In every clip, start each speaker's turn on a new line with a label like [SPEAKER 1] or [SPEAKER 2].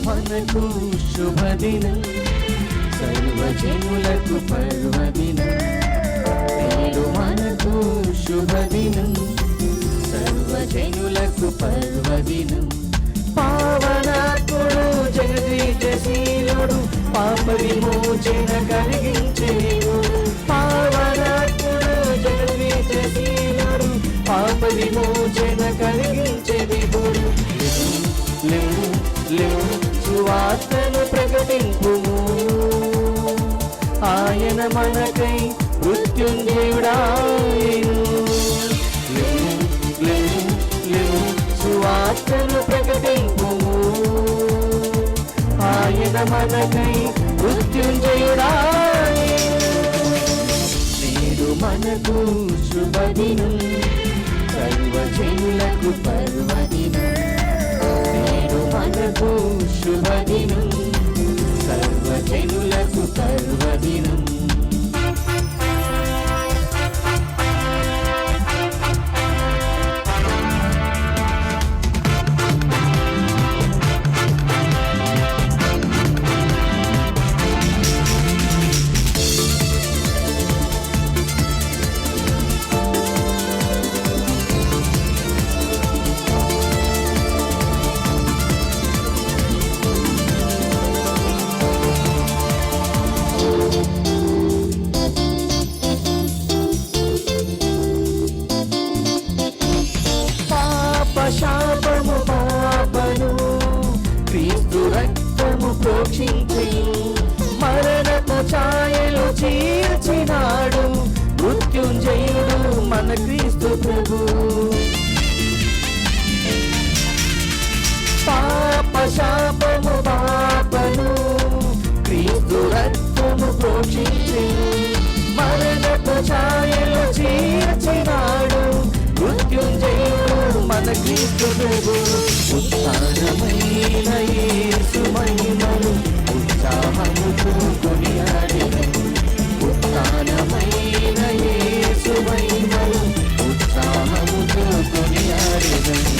[SPEAKER 1] మనకు శుభదినం, సర్వజనులకు పర్వదినం. నేడు మనకు శుభదినం, సర్వజనులకు పర్వదినం. పావనాత్ముడు జగదీశశీలుడు, పాప విమోచన కలిగించే దేవుడు. పావనాత్ముడు జగదీశశీలుడు, పాప విమోచన కలిగించే దేవుడు. సువార్తను ప్రకటింపుము, ఆయన మనకై మృత్యుంజయుడాయెను. సువార్తను ప్రకటింపుము, ఆయన మనకై మృత్యుంజయుడాయెను. నేడు మనకు శుభదినం, సర్వజనులకు పర్వదినం. నేడు మనకు శుభదినం, సర్వజనులకు పర్వదినం. శాపము పాపను క్రీస్తు రక్తము ప్రోక్షించెను. మరణపు ఛాయలు చీల్చినాడు మృత్యుంజయుడు మన క్రీస్తు ప్రభు. పాప శాపము పాపను క్రీస్తు రక్తము ప్రోక్షించెను. మరణపు ఛాయలు చీల్చినాడు మృత్యుంజయుడు మన క్రీస్తు ప్రభు. ఉత్సాహమైన యేసు మహిమను ఉత్సాహముతో కొనియాడెదము. ఉత్సాహమైన యేసు మహిమను ఉత్సాహముతో కొనియాడెదము.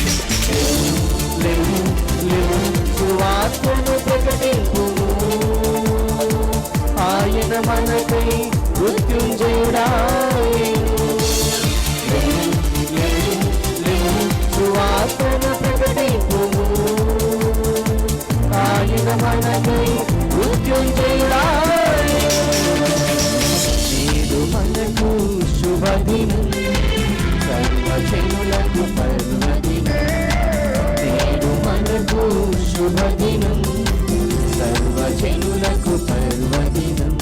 [SPEAKER 1] సువార్తను ప్రకటింపుము, ఆయన మనకై మృత్యుంజయుడాయెను. సువార్తను ప్రకటింపుము, ఆయన మనకై మృత్యుంజయుడాయెను. నేడు మనకు శుభదినం, సర్వజనులకు పర్వదినం. నేడు మనకు శుభదినం, సర్వజనులకు పర్వదినం.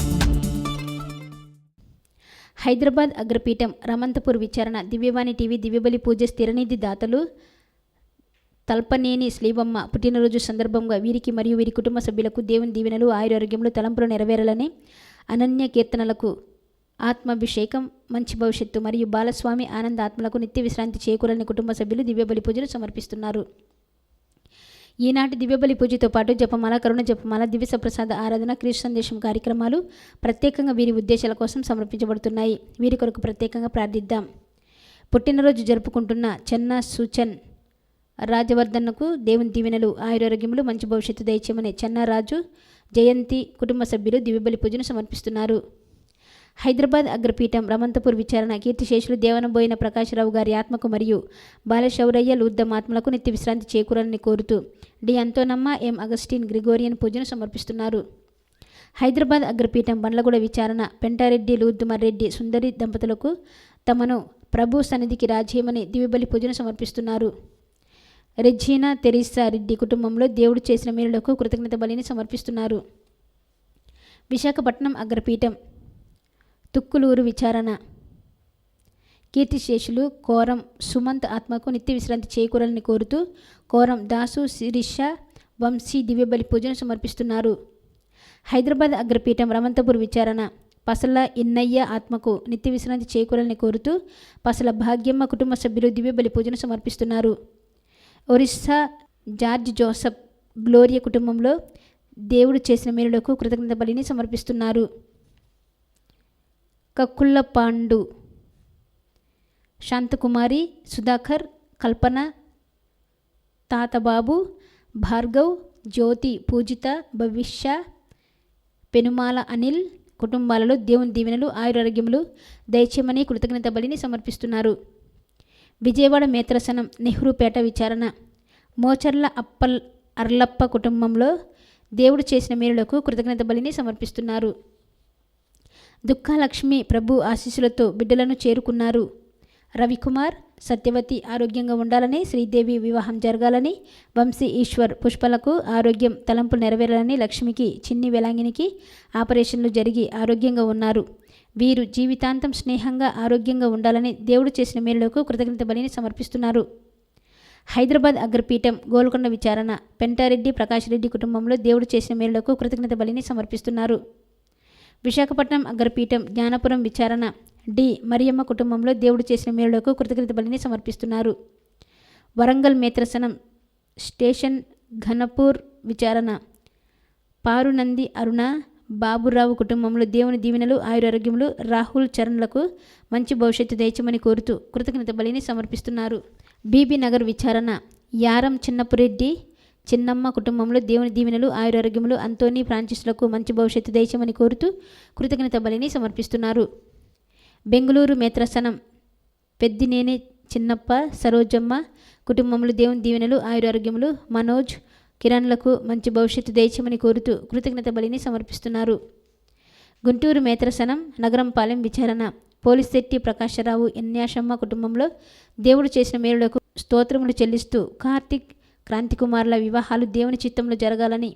[SPEAKER 2] హైదరాబాద్ అగ్రపీఠం రమంతపూర్ విచారణ దివ్యవాణి టీవీ దివ్యబలి పూజ స్థిరనిధి దాతలు తల్పనేని శ్రీవమ్మ పుట్టినరోజు సందర్భంగా వీరికి మరియు వీరి కుటుంబ సభ్యులకు దేవుని దీవెనలు ఆయురారోగ్యములు తలంపులు నెరవేరాలని, అనన్య కీర్తనలకు ఆత్మాభిషేకం, మంచి భవిష్యత్తు మరియు బాలస్వామి ఆనంద ఆత్మలకు నిత్య విశ్రాంతి చేకూరని కుటుంబ సభ్యులు దివ్యబలి పూజలు సమర్పిస్తున్నారు. ఈనాటి దివ్యబలి పూజతో పాటు జపమాల, కరుణ జపమాల, దివ్య ప్రసాద ఆరాధన, క్రీస్తు సందేశం కార్యక్రమాలు ప్రత్యేకంగా వీరి ఉద్దేశాల కోసం సమర్పించబడుతున్నాయి. వీరి కొరకు ప్రత్యేకంగా ప్రార్థిద్దాం. పుట్టినరోజు జరుపుకుంటున్న చెన్న సూచన్ రాజవర్ధన్కు దేవుని దీవెనలు ఆయురారోగ్యములు మంచి భవిష్యత్తు దయచేయమని చెన్నారాజు జయంతి కుటుంబ సభ్యులు దివ్యబలి పూజను సమర్పిస్తున్నారు. హైదరాబాద్ అగ్రపీఠం రమంతపూర్ విచారణ కీర్తిశేషులు దేవనబోయిన ప్రకాశరావు గారి ఆత్మకు మరియు బాలశౌరయ్య లూద్దం ఆత్మలకు నిత్య విశ్రాంతి చేకూరాలని కోరుతూ డి అంతోనమ్మ, ఎం అగస్టిన్ గ్రిగోరియన్ పూజను సమర్పిస్తున్నారు. హైదరాబాద్ అగ్రపీఠం బండ్లగూడ విచారణ పెంటారెడ్డి లూద్దుమర్రెడ్డి సుందరి దంపతులకు తమను ప్రభు సన్నిధికి రాజేయమని దివ్యబలి పూజను సమర్పిస్తున్నారు. రెజీనా తెరీసా రెడ్డి కుటుంబంలో దేవుడు చేసిన మేలులకు కృతజ్ఞత బలిని సమర్పిస్తున్నారు. విశాఖపట్నం అగ్రపీఠం తుక్కులూరు విచారణ కీర్తిశేషులు కోరం సుమంత్ ఆత్మకు నిత్య విశ్రాంతి చేకూరాలని కోరుతూ కోరం దాసు శిరీష వంశీ దివ్యబలి పూజను సమర్పిస్తున్నారు. హైదరాబాద్ అగ్రపీఠం రమంతపూర్ విచారణ పసల ఇన్నయ్య ఆత్మకు నిత్య విశ్రాంతి చేకూరాలని కోరుతూ పసల భాగ్యమ్మ కుటుంబ సభ్యులు దివ్యబలి పూజను సమర్పిస్తున్నారు. ఒరిస్సా జార్జ్ జోసఫ్ గ్లోరియా కుటుంబంలో దేవుడు చేసిన మేలులకు కృతజ్ఞత బలిని సమర్పిస్తున్నారు. కక్కుళ్ళ పాండు శాంతకుమారి, సుధాకర్, కల్పన, తాతబాబు, భార్గవ్, జ్యోతి, పూజిత, భవిష్య, పెనుమాల అనిల్ కుటుంబాలలో దేవుని దీవెనలు, ఆయురారోగ్యములు దయచేయమని కృతజ్ఞత బలిని సమర్పిస్తున్నారు. విజయవాడ మేత్రసనం నెహ్రూపేట విచారణ మోచర్ల అర్లప్ప కుటుంబంలో దేవుడు చేసిన మేలులకు కృతజ్ఞత బలిని సమర్పిస్తున్నారు. దుఃఖలక్ష్మి ప్రభు ఆశీస్సులతో బిడ్డలను చేరుకున్నారు. రవికుమార్, సత్యవతి ఆరోగ్యంగా ఉండాలని, శ్రీదేవి వివాహం జరగాలని, వంశీ ఈశ్వర్ పుష్పలకు ఆరోగ్యం తలంపులు నెరవేరాలని, లక్ష్మికి చిన్ని వెలాంగినికి ఆపరేషన్లు జరిగి ఆరోగ్యంగా ఉన్నారు. వీరు జీవితాంతం స్నేహంగా ఆరోగ్యంగా ఉండాలని దేవుడు చేసిన మేలులకు కృతజ్ఞత బలిని సమర్పిస్తున్నారు. హైదరాబాద్ అగ్రపీఠం గోల్కొండ విచారణ పెంటారెడ్డి ప్రకాష్ రెడ్డి కుటుంబంలో దేవుడు చేసిన మేలులకు కృతజ్ఞత బలిని సమర్పిస్తున్నారు. విశాఖపట్నం అగ్రపీఠం జ్ఞానపురం విచారణ డి మరియమ్మ కుటుంబంలో దేవుడు చేసిన మేలులకు కృతజ్ఞత బలిని సమర్పిస్తున్నారు. వరంగల్ మేత్రసనం స్టేషన్ ఘనపూర్ విచారణ పారునంది అరుణ బాబురావు కుటుంబంలో దేవుని దీవెనలు, ఆయురారోగ్యములు, రాహుల్ చరణ్లకు మంచి భవిష్యత్తు దయచేయమని కోరుతూ కృతజ్ఞత బలిని సమర్పిస్తున్నారు. బీబీ నగర్ విచారణ యారం చిన్నపురెడ్డి చిన్నమ్మ కుటుంబంలో దేవుని దీవెనలు, ఆయురారోగ్యములు, అంతోనీ ఫ్రాన్సిస్లకు మంచి భవిష్యత్తు దయచేయమని కోరుతూ కృతజ్ఞత బలిని సమర్పిస్తున్నారు. బెంగళూరు మేత్రసనం పెద్దినేని చిన్నప్ప సరోజమ్మ కుటుంబంలో దేవుని దీవెనలు, ఆయురారోగ్యములు, మనోజ్ కిరణ్లకు మంచి భవిష్యత్తు దయచేయమని కోరుతూ కృతజ్ఞత బలిని సమర్పిస్తున్నారు. గుంటూరు మేత్రసనం నగరంపాలెం విచారణ పోలిశెట్టి ప్రకాశరావు ఎన్యాషమ్మ కుటుంబంలో దేవుడు చేసిన మేలులకు స్తోత్రములు చెల్లిస్తూ కార్తిక్ క్రాంతికుమార్ల వివాహాలు దేవుని చిత్తంలో జరగాలని,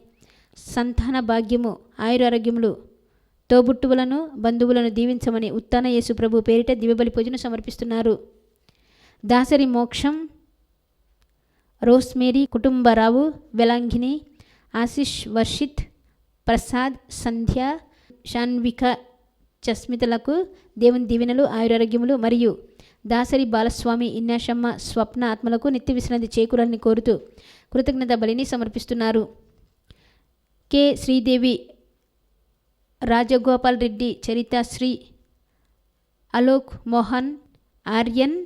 [SPEAKER 2] సంతాన భాగ్యము, ఆయురారోగ్యములు, తోబుట్టువులను బంధువులను దీవించమని ఉత్తాన యేసు ప్రభు పేరిట దివ్యబలి పూజను సమర్పిస్తున్నారు. దాసరి మోక్షం రోస్మేరీ కుటుంబరావు వెలాంగిని ఆశిష్ వర్షిత్ ప్రసాద్ సంధ్య షాన్విక చస్మితలకు దేవుని దీవెనలు, ఆయురారోగ్యములు మరియు దాసరి బాలస్వామి ఇన్నాశమ్మ స్వప్న ఆత్మలకు నిత్య విశ్రాంతి చేకూరాలని కోరుతూ కృతజ్ఞత బలిని సమర్పిస్తున్నారు. కె శ్రీదేవి, రాజగోపాల్ రెడ్డి, చరిత శ్రీ, అలోక్ మోహన్, ఆర్యన్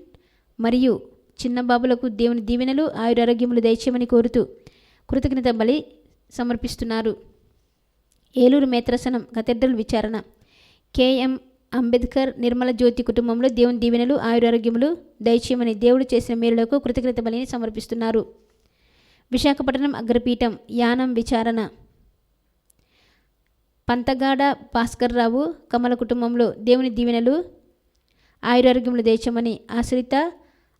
[SPEAKER 2] మరియు చిన్నబాబులకు దేవుని దీవెనలు, ఆయురారోగ్యములు దయచేయమని కోరుతూ కృతజ్ఞత బలి సమర్పిస్తున్నారు. ఏలూరు మేత్రసనం కథెడ్రల్ విచారణ కెఎం అంబేద్కర్ నిర్మల జ్యోతి కుటుంబంలో దేవుని దీవెనలు, ఆయురారోగ్యములు దయచేయమని దేవుడు చేసిన మేలులకు కృతజ్ఞత బలిని సమర్పిస్తున్నారు. విశాఖపట్నం అగ్రపీఠం యానం విచారణ పంతగాడ భాస్కర్రావు కమల కుటుంబంలో దేవుని దీవెనలు, ఆయురారోగ్యములు దయచేయమని, ఆశ్రిత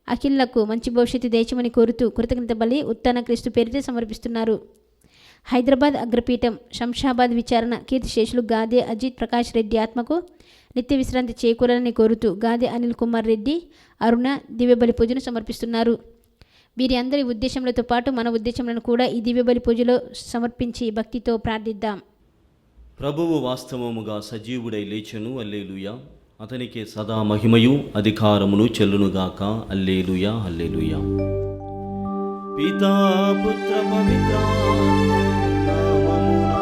[SPEAKER 2] అఖిల్లకు మంచి భవిష్యత్తు దయచేయమని కోరుతూ కృతజ్ఞత బలి ఉత్తాన క్రీస్తు పేరిట సమర్పిస్తున్నారు. హైదరాబాద్ అగ్రపీఠం శంషాబాద్ విచారణ కీర్తిశేషులు గాదే అజిత్ ప్రకాష్ రెడ్డి ఆత్మకు నిత్య విశ్రాంతి చేకూరాలని కోరుతూ గాదే అనిల్ కుమార్ రెడ్డి, అరుణ దివ్యబలి పూజను సమర్పిస్తున్నారు. వీరి అందరి ఉద్దేశములతో పాటు మన ఉద్దేశములను కూడా ఈ దివ్యబలి పూజలో సమర్పించి భక్తితో ప్రార్థిద్దాం.
[SPEAKER 3] ప్రభువు వాస్తవముగా సజీవుడై లేచెను, హల్లెలూయా. అతనికే సదా మహిమయు అధికారమును చెల్లునుగాక, హల్లెలూయా హల్లెలూయా. పితా పుత్ర పవిత్రాత్మ నామమునా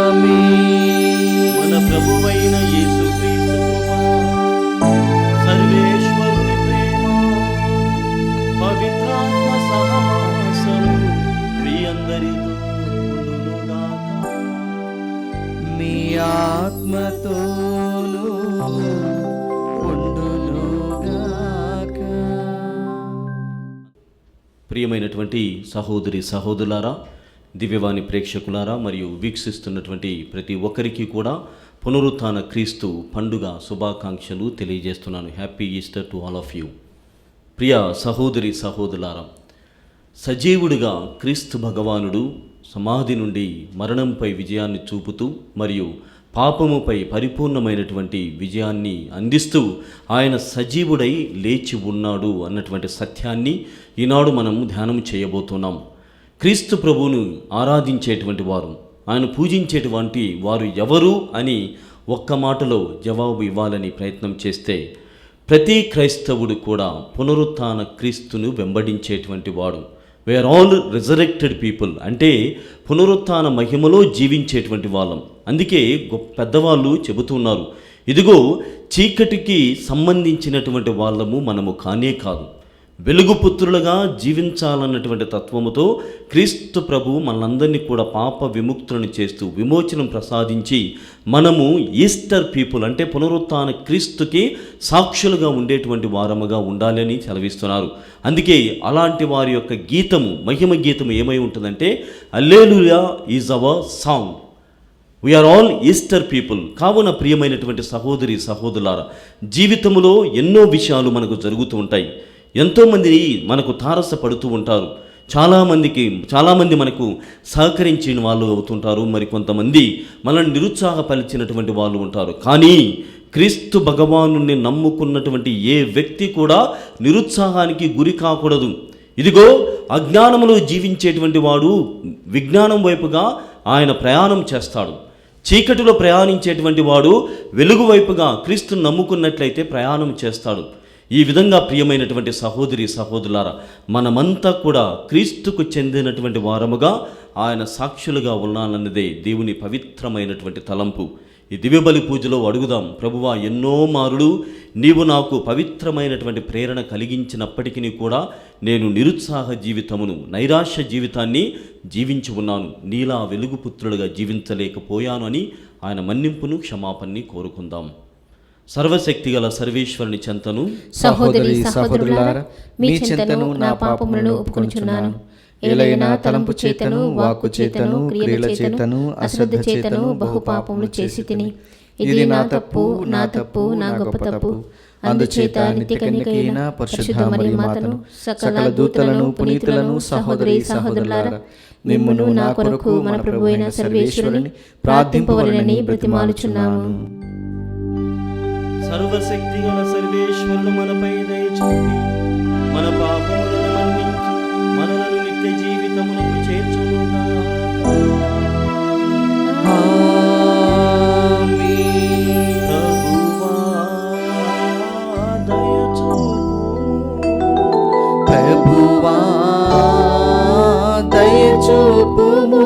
[SPEAKER 1] ఆమేన్.
[SPEAKER 3] మన ప్రభువైన యేసుక్రీస్తు కృప, సర్వేశ్వరుని ప్రేమ, పవిత్రాత్మ సహవాసము మీ అందరితో ఉండునుగాక.
[SPEAKER 1] మీ ఆత్మతోనూ ఉండునుగాక.
[SPEAKER 3] ప్రియమైనటువంటి సహోదరి సహోదరులారా, దివ్యవాణి ప్రేక్షకులారా మరియు వీక్షిస్తున్నటువంటి ప్రతి ఒక్కరికి కూడా పునరుత్థాన క్రీస్తు పండుగ శుభాకాంక్షలు తెలియజేస్తున్నాను. Happy Easter to all of you. ప్రియ సహోదరి సహోదరులారా, సజీవుడిగా క్రీస్తు భగవానుడు సమాధి నుండి మరణంపై విజయాన్ని చూపుతూ మరియు పాపముపై పరిపూర్ణమైనటువంటి విజయాన్ని అందిస్తూ ఆయన సజీవుడై లేచి ఉన్నాడు అన్నటువంటి సత్యాన్ని ఈనాడు మనం ధ్యానం చేయబోతున్నాం. క్రీస్తు ప్రభువును ఆరాధించేటువంటి వారు, ఆయన పూజించేటువంటి వారు ఎవరు అని ఒక్క మాటలో జవాబు ఇవ్వాలని ప్రయత్నం చేస్తే, ప్రతి క్రైస్తవుడు కూడా పునరుత్థాన క్రీస్తును వెంబడించేటువంటి వాడు. వీఆర్ ఆల్ రిజరెక్టెడ్ పీపుల్, అంటే పునరుత్థాన మహిమలో జీవించేటువంటి వాళ్ళం. అందుకే పెద్దవాళ్ళు చెబుతున్నారు, ఇదిగో చీకటికి సంబంధించినటువంటి వాళ్ళము మనము కానే కాదు, వెలుగుపుత్రులుగా జీవించాలన్నటువంటి తత్వముతో క్రీస్తు ప్రభు మనందరినీ కూడా పాప విముక్తులను చేస్తూ విమోచనం ప్రసాదించి మనము ఈస్టర్ పీపుల్ అంటే పునరుత్థాన క్రీస్తుకి సాక్షులుగా ఉండేటువంటి వారముగా ఉండాలని సెలవిస్తున్నారు. అందుకే అలాంటి వారి యొక్క గీతము, మహిమ గీతము ఏమై ఉంటుందంటే hallelujah is our song, we are all Easter people. కావున ప్రియమైనటువంటి సహోదరి సహోదరులారా, జీవితంలో ఎన్నో విషయాలు మనకు జరుగుతూ ఉంటాయి. ఎంతోమంది మనకు తారసపడుతూ ఉంటారు. చాలామంది మనకు సహకరించిన వాళ్ళు అవుతుంటారు. మరి కొంతమంది మనల్ని నిరుత్సాహపరిచినటువంటి వాళ్ళు ఉంటారు. కానీ క్రీస్తు భగవానుని నమ్ముకున్నటువంటి ఏ వ్యక్తి కూడా నిరుత్సాహానికి గురి కాకూడదు. ఇదిగో అజ్ఞానములో జీవించేటువంటి వాడు విజ్ఞానం వైపుగా ఆయన ప్రయాణం చేస్తాడు. చీకటిలో ప్రయాణించేటువంటి వాడు వెలుగు వైపుగా క్రీస్తును నమ్ముకున్నట్లయితే ప్రయాణం చేస్తాడు. ఈ విధంగా ప్రియమైనటువంటి సహోదరి సహోదరులారా, మనమంతా కూడా క్రీస్తుకు చెందినటువంటి వారముగా ఆయన సాక్షులుగా ఉన్నానన్నదే దేవుని పవిత్రమైనటువంటి తలంపు. ఈ దివ్యబలి పూజలో అడుగుదాం, ప్రభువా ఎన్నో మారులు నీవు నాకు పవిత్రమైనటువంటి ప్రేరణ కలిగించినప్పటికీ కూడా నేను నిరుత్సాహ జీవితమును, నైరాశ్య జీవితాన్ని జీవించి ఉన్నాను, నీలా వెలుగుపుత్రులుగా జీవించలేకపోయాను అని ఆయన మన్నింపును క్షమాపణని కోరుకుందాం. సర్వశక్తి గల సర్వేశ్వరుని చెంతను
[SPEAKER 1] సహోదరి సహోదరులారా, మీ చెంతను నా పాపములను ఒప్పుకొనుచున్నాను. ఏలైనా తలంపు చేతను, వాక్కు చేతను, క్రియల చేతను, అశ్రద్ధ చేతను బహు పాపములు చేసి తిని. ఇది నా తప్పు, నా తప్పు, నా గొప్ప తప్పు. అందుచేత నిత్య కన్యకైన పరిశుద్ధ మరియ మాతను, సకల దూతలను, పునీతులను, సహోదరి సహోదరులారా, మిమ్మును నా కొరకు మన ప్రభువైన సర్వేశ్వరుని ప్రార్థింపవలెనని బ్రతిమాలుచున్నాము.
[SPEAKER 3] సర్వశక్తి గల సర్వేశ్వరుడు మనపై దయ చూపి మన పాపములను మన్నించి మనలను నిత్య జీవితమునకు చేర్చునుగాక.
[SPEAKER 1] ప్రభువా దయ చూపుము.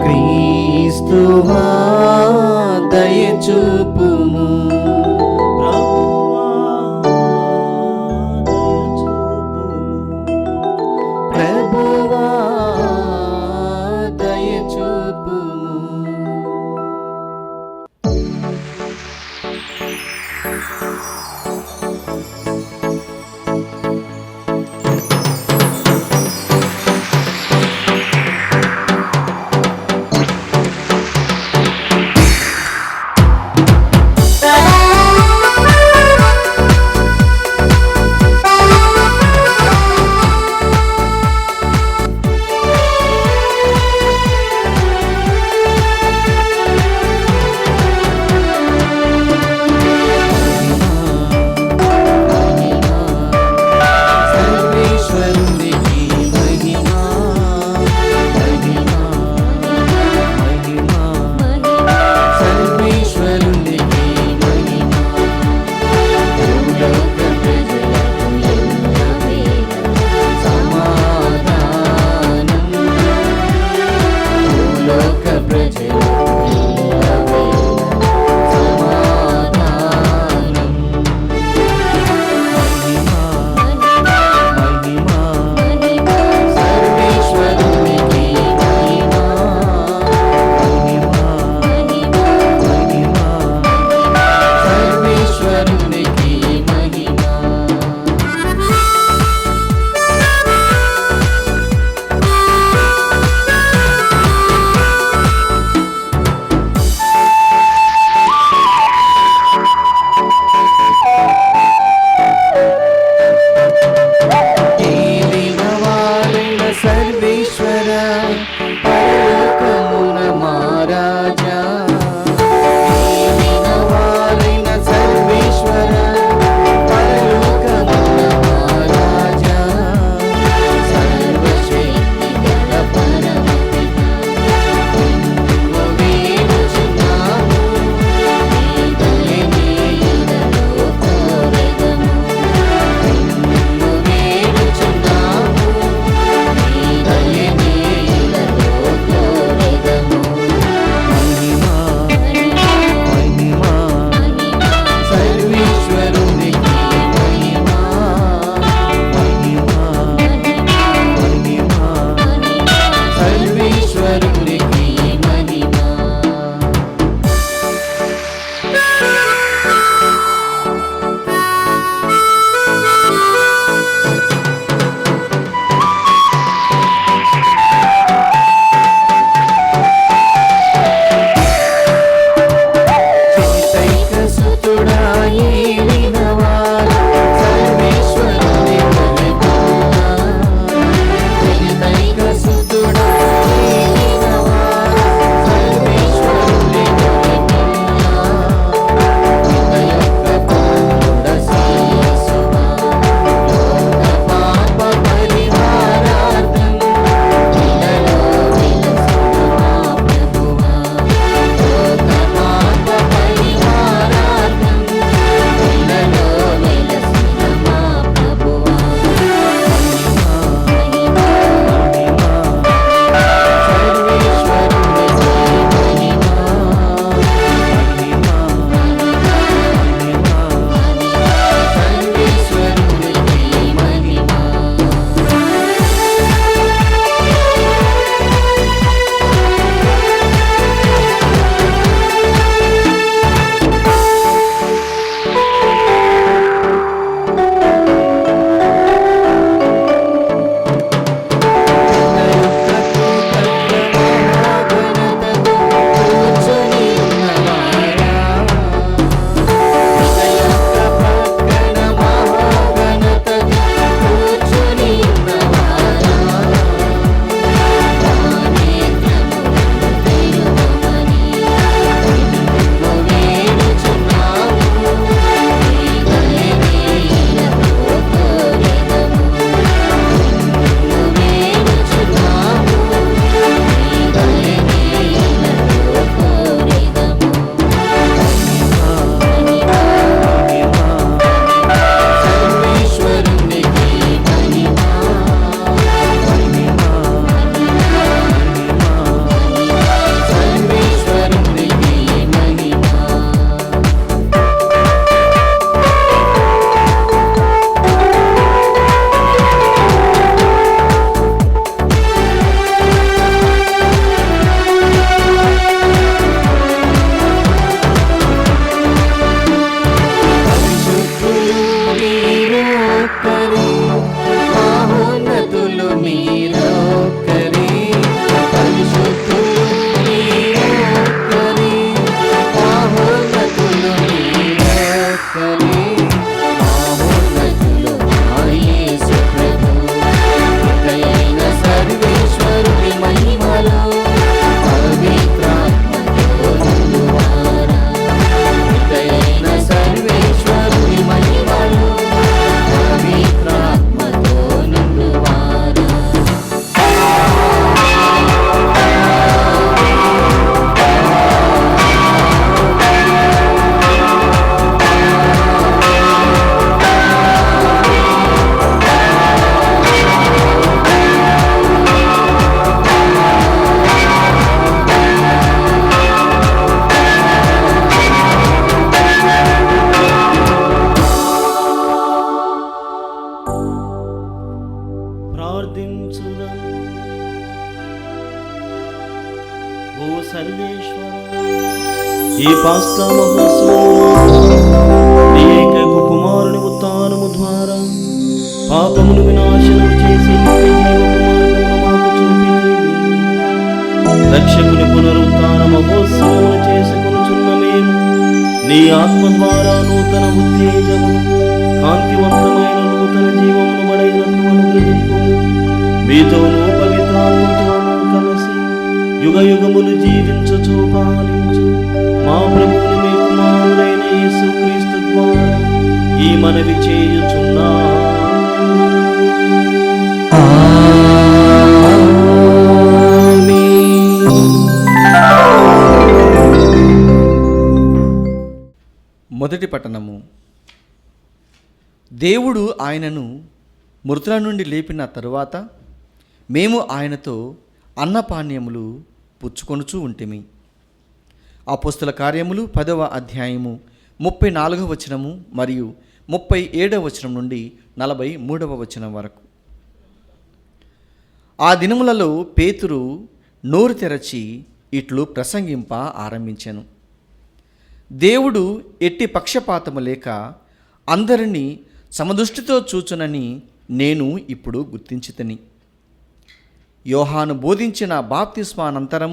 [SPEAKER 1] క్రీస్తువా దయ చూపుము. ప్రభువా దయ చూపుము.
[SPEAKER 3] ఈ పాస్కా మహోత్సవం నీ ఏకైక కుమారుని ఉత్థానము ద్వారా పాపమును వినాశనం చేసి మాకు చూపితివి. రక్షకుని పునరుత్థాన మహోత్సవం చేసుకొనుచున్న మేము నీ ఆత్మ ద్వారా నూతన ఉత్తేజము కాంతివంతమైన నూతన జీవమును బడైనట్లు అనుగ్రహింపు. మీతోనూ పవిత్రాత్మతోనూ కలిసి యుగ యుగములు జీవించుచు పాలించు మా ప్రభువుని మీ కుమారుడైన యేసుక్రీస్తు ద్వారా ఈ మనవి చేయుచున్నా.
[SPEAKER 1] మొదటి పట్టణము. దేవుడు ఆయనను మృతుల నుండి లేపిన తరువాత మేము ఆయనతో అన్నపానీయములు పుచ్చుకొనుచూ ఉంటిమి. అపోస్తల కార్యములు 10వ అధ్యాయము 34వ వచనము మరియు 37వ వచనం నుండి 43వ వచనం వరకు. ఆ దినములలో పేతురు నోరు తెరచి ఇట్లు ప్రసంగింప ఆరంభించెను. దేవుడు ఎట్టి పక్షపాతము లేక అందరినీ సమదృష్టితో చూచునని నేను ఇప్పుడు గుర్తించితిని. యోహాను బోధించిన బాప్తిస్మానంతరం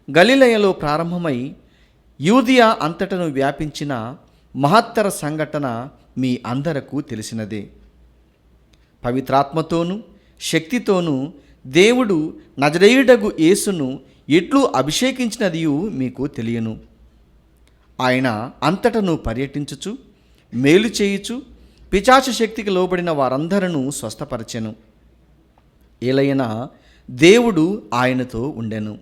[SPEAKER 1] గలిలయలో ప్రారంభమై యూదియా అంతటను వ్యాపించిన మహత్తర సంఘటన మీ అందరకు తెలిసినదే. పవిత్రాత్మతోనూ శక్తితోనూ దేవుడు నజరేయుడగు యేసును ఎట్లు అభిషేకించినదియు మీకు తెలియను. ఆయన అంతటను పర్యటించుచు మేలు చేయుచు పిశాచ శక్తికి లోబడిన వారందరూ స్వస్థపరచెను. ఏలైనా దేవుడు ఆయనతో ఉండెను.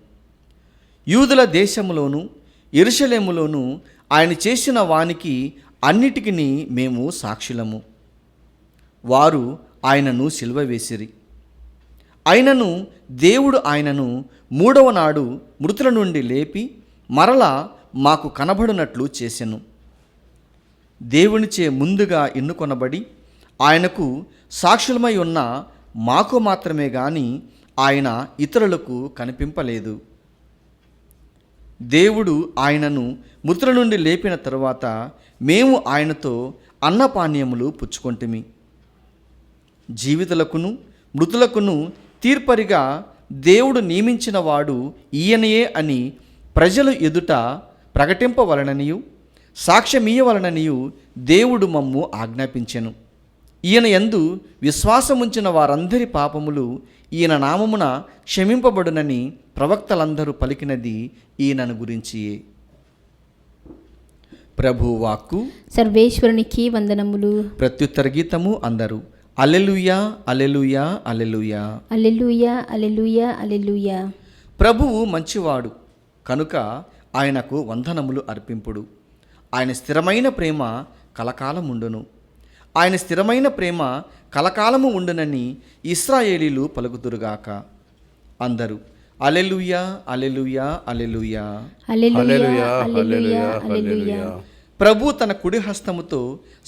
[SPEAKER 1] యూదుల దేశములోను యెరూషలేములోను ఆయన చేసిన వానికి అన్నిటికీ మేము సాక్షులము. వారు ఆయనను సిలువ వేసిరి. అయినను దేవుడు ఆయనను 3వ నాడు మృతుల నుండి లేపి మరలా మాకు కనబడినట్లు చేసెను. దేవునిచే ముందుగా ఎన్నుకొనబడి ఆయనకు సాక్షులమై ఉన్న మాకు మాత్రమే గాని ఆయన ఇతరులకు కనిపింపలేదు. దేవుడు ఆయనను మృతుల నుండి లేపిన తరువాత మేము ఆయనతో అన్నపానీయములు పుచ్చుకొంటిమి. జీవితులకును మృతులకును తీర్పరిగా దేవుడు నియమించిన వాడు ఈయనయే అని ప్రజలు ఎదుట ప్రకటింపవలననియు సాక్ష్యమీయవలననియు దేవుడు మమ్ము ఆజ్ఞాపించెను. ఈయన యందు విశ్వాసముంచిన వారందరి పాపములు ఈయన నామమున క్షమింపబడునని ప్రవక్తలందరూ పలికినది ఈయనను గురించియే. ప్రభువాక్కు.
[SPEAKER 2] సర్వేశ్వరునికి వందనములు.
[SPEAKER 1] ప్రత్యుత్తర గీతము అందరూ alleluia alleluia alleluia
[SPEAKER 2] alleluia alleluia alleluia.
[SPEAKER 1] ప్రభువు మంచివాడు కనుక ఆయనకు వందనములు అర్పింపుడు. ఆయన స్థిరమైన ప్రేమ కలకాలముండును. ఆయన స్థిరమైన ప్రేమ కలకాలము ఉండునని ఇశ్రాయేలీలు పలుకుదురుగాక. అందరూ అల్లెలూయా అల్లెలూయా అల్లెలూయా
[SPEAKER 2] హల్లెలూయా హల్లెలూయా హల్లెలూయా.
[SPEAKER 1] ప్రభు తన కుడి హస్తముతో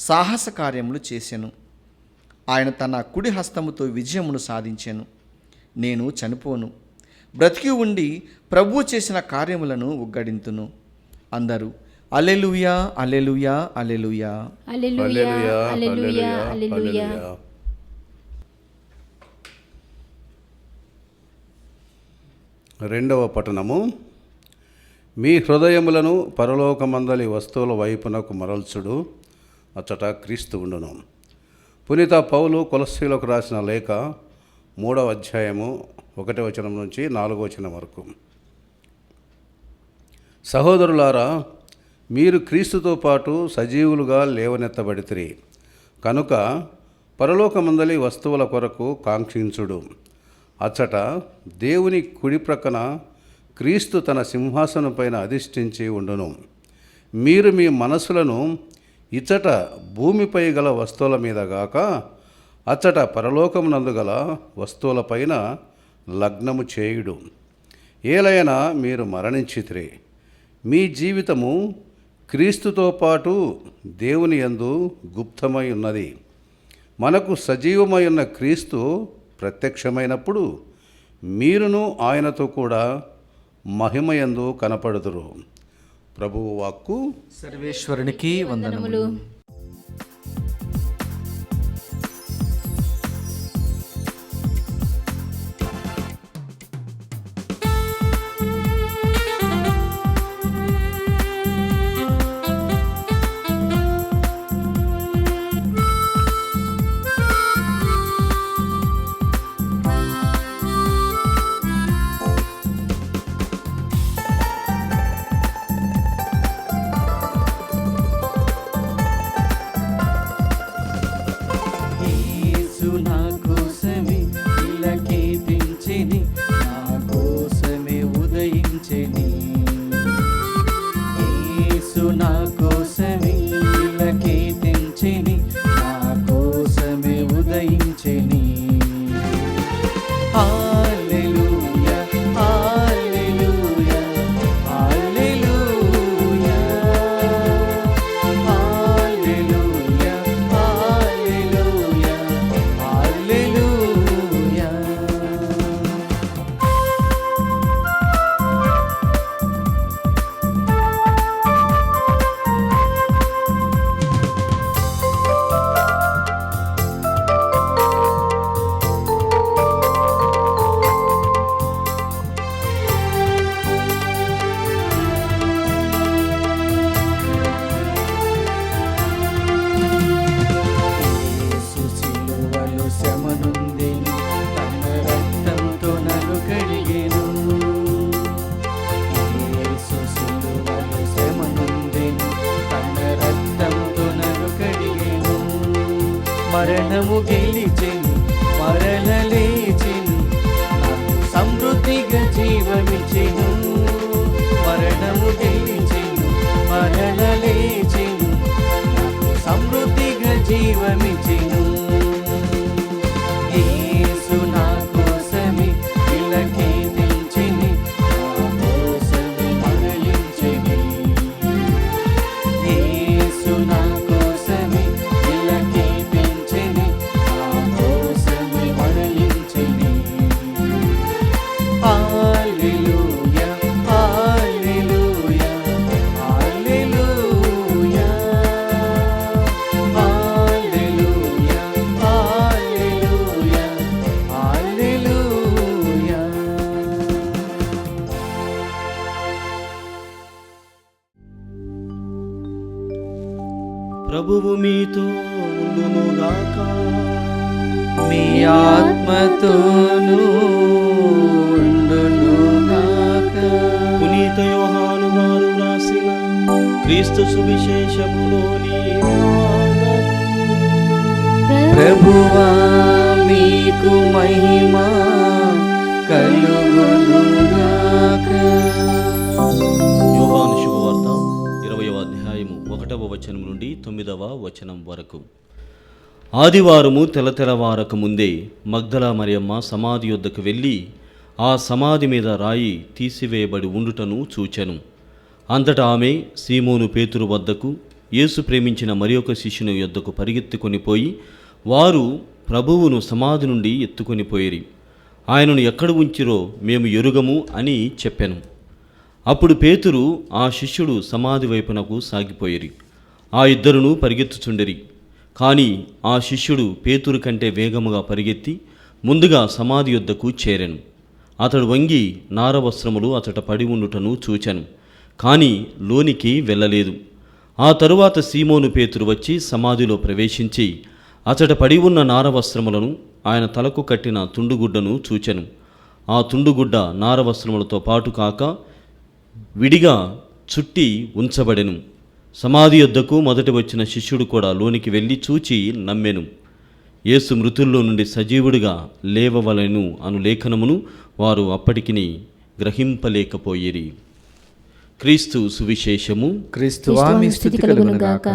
[SPEAKER 1] సాహస కార్యములు చేసెను. ఆయన తన కుడి హస్తముతో విజయమును సాధించెను. నేను చనిపోను, బ్రతికి ఉండి ప్రభు చేసిన కార్యములను ఉగ్గడింతును. అందరూ అల్లెలూయా అల్లెలూయా అల్లెలూయా
[SPEAKER 2] హల్లెలూయా హల్లెలూయా హల్లెలూయా.
[SPEAKER 4] రెండవ పట్టణము. మీ హృదయములను పరలోకమందలి వస్తువుల వైపునకు మరల్చుడు, అచ్చట క్రీస్తు ఉండును. పునీత పౌలు కొలస్సీలకు రాసిన లేఖ 3వ అధ్యాయము 1వ వచనం నుంచి 4వ వచనం వరకు. సహోదరులారా, మీరు క్రీస్తుతో పాటు సజీవులుగా లేవనెత్తబడితిరి కనుక పరలోకమందలి వస్తువుల కొరకు కాంక్షించుడు. అచ్చట దేవుని కుడి ప్రక్కన క్రీస్తు తన సింహాసనం పైన అధిష్ఠించి ఉండును. మీరు మీ మనసులను ఇచ్చట భూమిపై గల వస్తువుల మీద గాక అచ్చట పరలోకమునందు గల వస్తువులపైన లగ్నము చేయుడు. ఏలైనా మీరు మరణించితిరి, మీ జీవితము క్రీస్తుతో పాటు దేవుని యందు గుప్తమై ఉన్నది. మనకు సజీవమై ఉన్న క్రీస్తు ప్రత్యక్షమైనప్పుడు మీరును ఆయనతో కూడా మహిమయందు కనపడుదురు. ప్రభువు వాక్కు.
[SPEAKER 1] సర్వేశ్వరునికి వందనములు.
[SPEAKER 5] మరణము గెలిచెను, మరల లేచెను, నాకు సమృద్ధిగా జీవమిచ్చెను. మరణము గెలిచెను, మరల లేచెను, నాకు సమృద్ధిగా జీవమిచ్చెను. యేసు నా కోసమే ఇలకే తెంచెని, నా కోసమే మరలించెని. యేసు నా కోసమే ఇలకే తెంచెని, నా కోసమే మరలించెని. హల్లెలూయా, హల్లెలూయా, హల్లెలూయా, హల్లెలూయా, హల్లెలూయా, హల్లెలూయా.
[SPEAKER 3] ప్రభువు మీతో ఉండునుగాక.
[SPEAKER 5] మీ ఆత్మతోనూ ఉండునుగాక.
[SPEAKER 3] పునీత యోహాను గారు రాసిన క్రీస్తు సువిశేషములోని భాగము.
[SPEAKER 5] ప్రభువా మీకు మహిమ కలుగునుగాక.
[SPEAKER 3] యోహాను శుభవార్త 20వ అధ్యాయము 1వ వచనం నుండి 9వ వచనం వరకు. ఆదివారము తెల్లవారక ముందే మగ్దలా మరియమ్మ సమాధి యొద్దకు వెళ్ళి ఆ సమాధి మీద రాయి తీసివేయబడి ఉండుటను చూచెను. అంతటా ఆమె సీమోను పేతురు వద్దకు, యేసు ప్రేమించిన మరి ఒక శిష్యుని యొద్దకు పరిగెత్తుకొని పోయి వారు ప్రభువును సమాధి నుండి ఎత్తుకొని పోయిరి, ఆయనను ఎక్కడ ఉంచిరో మేము ఎరుగము అని చెప్పెను. అప్పుడు పేతురు ఆ శిష్యుడు సమాధి వైపునకు సాగిపోయిరి. ఆ ఇద్దరును పరిగెత్తుచుండిరి. కానీ ఆ శిష్యుడు పేతురు కంటే వేగముగా పరిగెత్తి ముందుగా సమాధి యొద్దకు చేరెను. అతడు వంగి నారవస్త్రములు అతట పడి ఉండుటను చూచెను, కానీ లోనికి వెళ్ళలేదు. ఆ తరువాత సీమోను పేతురు వచ్చి సమాధిలో ప్రవేశించి అతట పడి ఉన్న నారవస్త్రములను, ఆయన తలకు కట్టిన తుండుగుడ్డను చూచెను. ఆ తుండుగుడ్డ నారవస్త్రములతో పాటు కాక విడిగా చుట్టి ఉంచబడెను. సమాధి యొద్దకు మొదట వచ్చిన శిష్యుడు కూడా లోనికి వెళ్ళి చూచి నమ్మెను. యేసు మృతుల్లో నుండి సజీవుడిగా లేవవలెను అను లేఖనమును వారు అప్పటికిని గ్రహింపలేకపోయిరి. క్రీస్తు సువిశేషము.
[SPEAKER 1] క్రీస్తువా మీ స్తుతి కలుగునుగాక.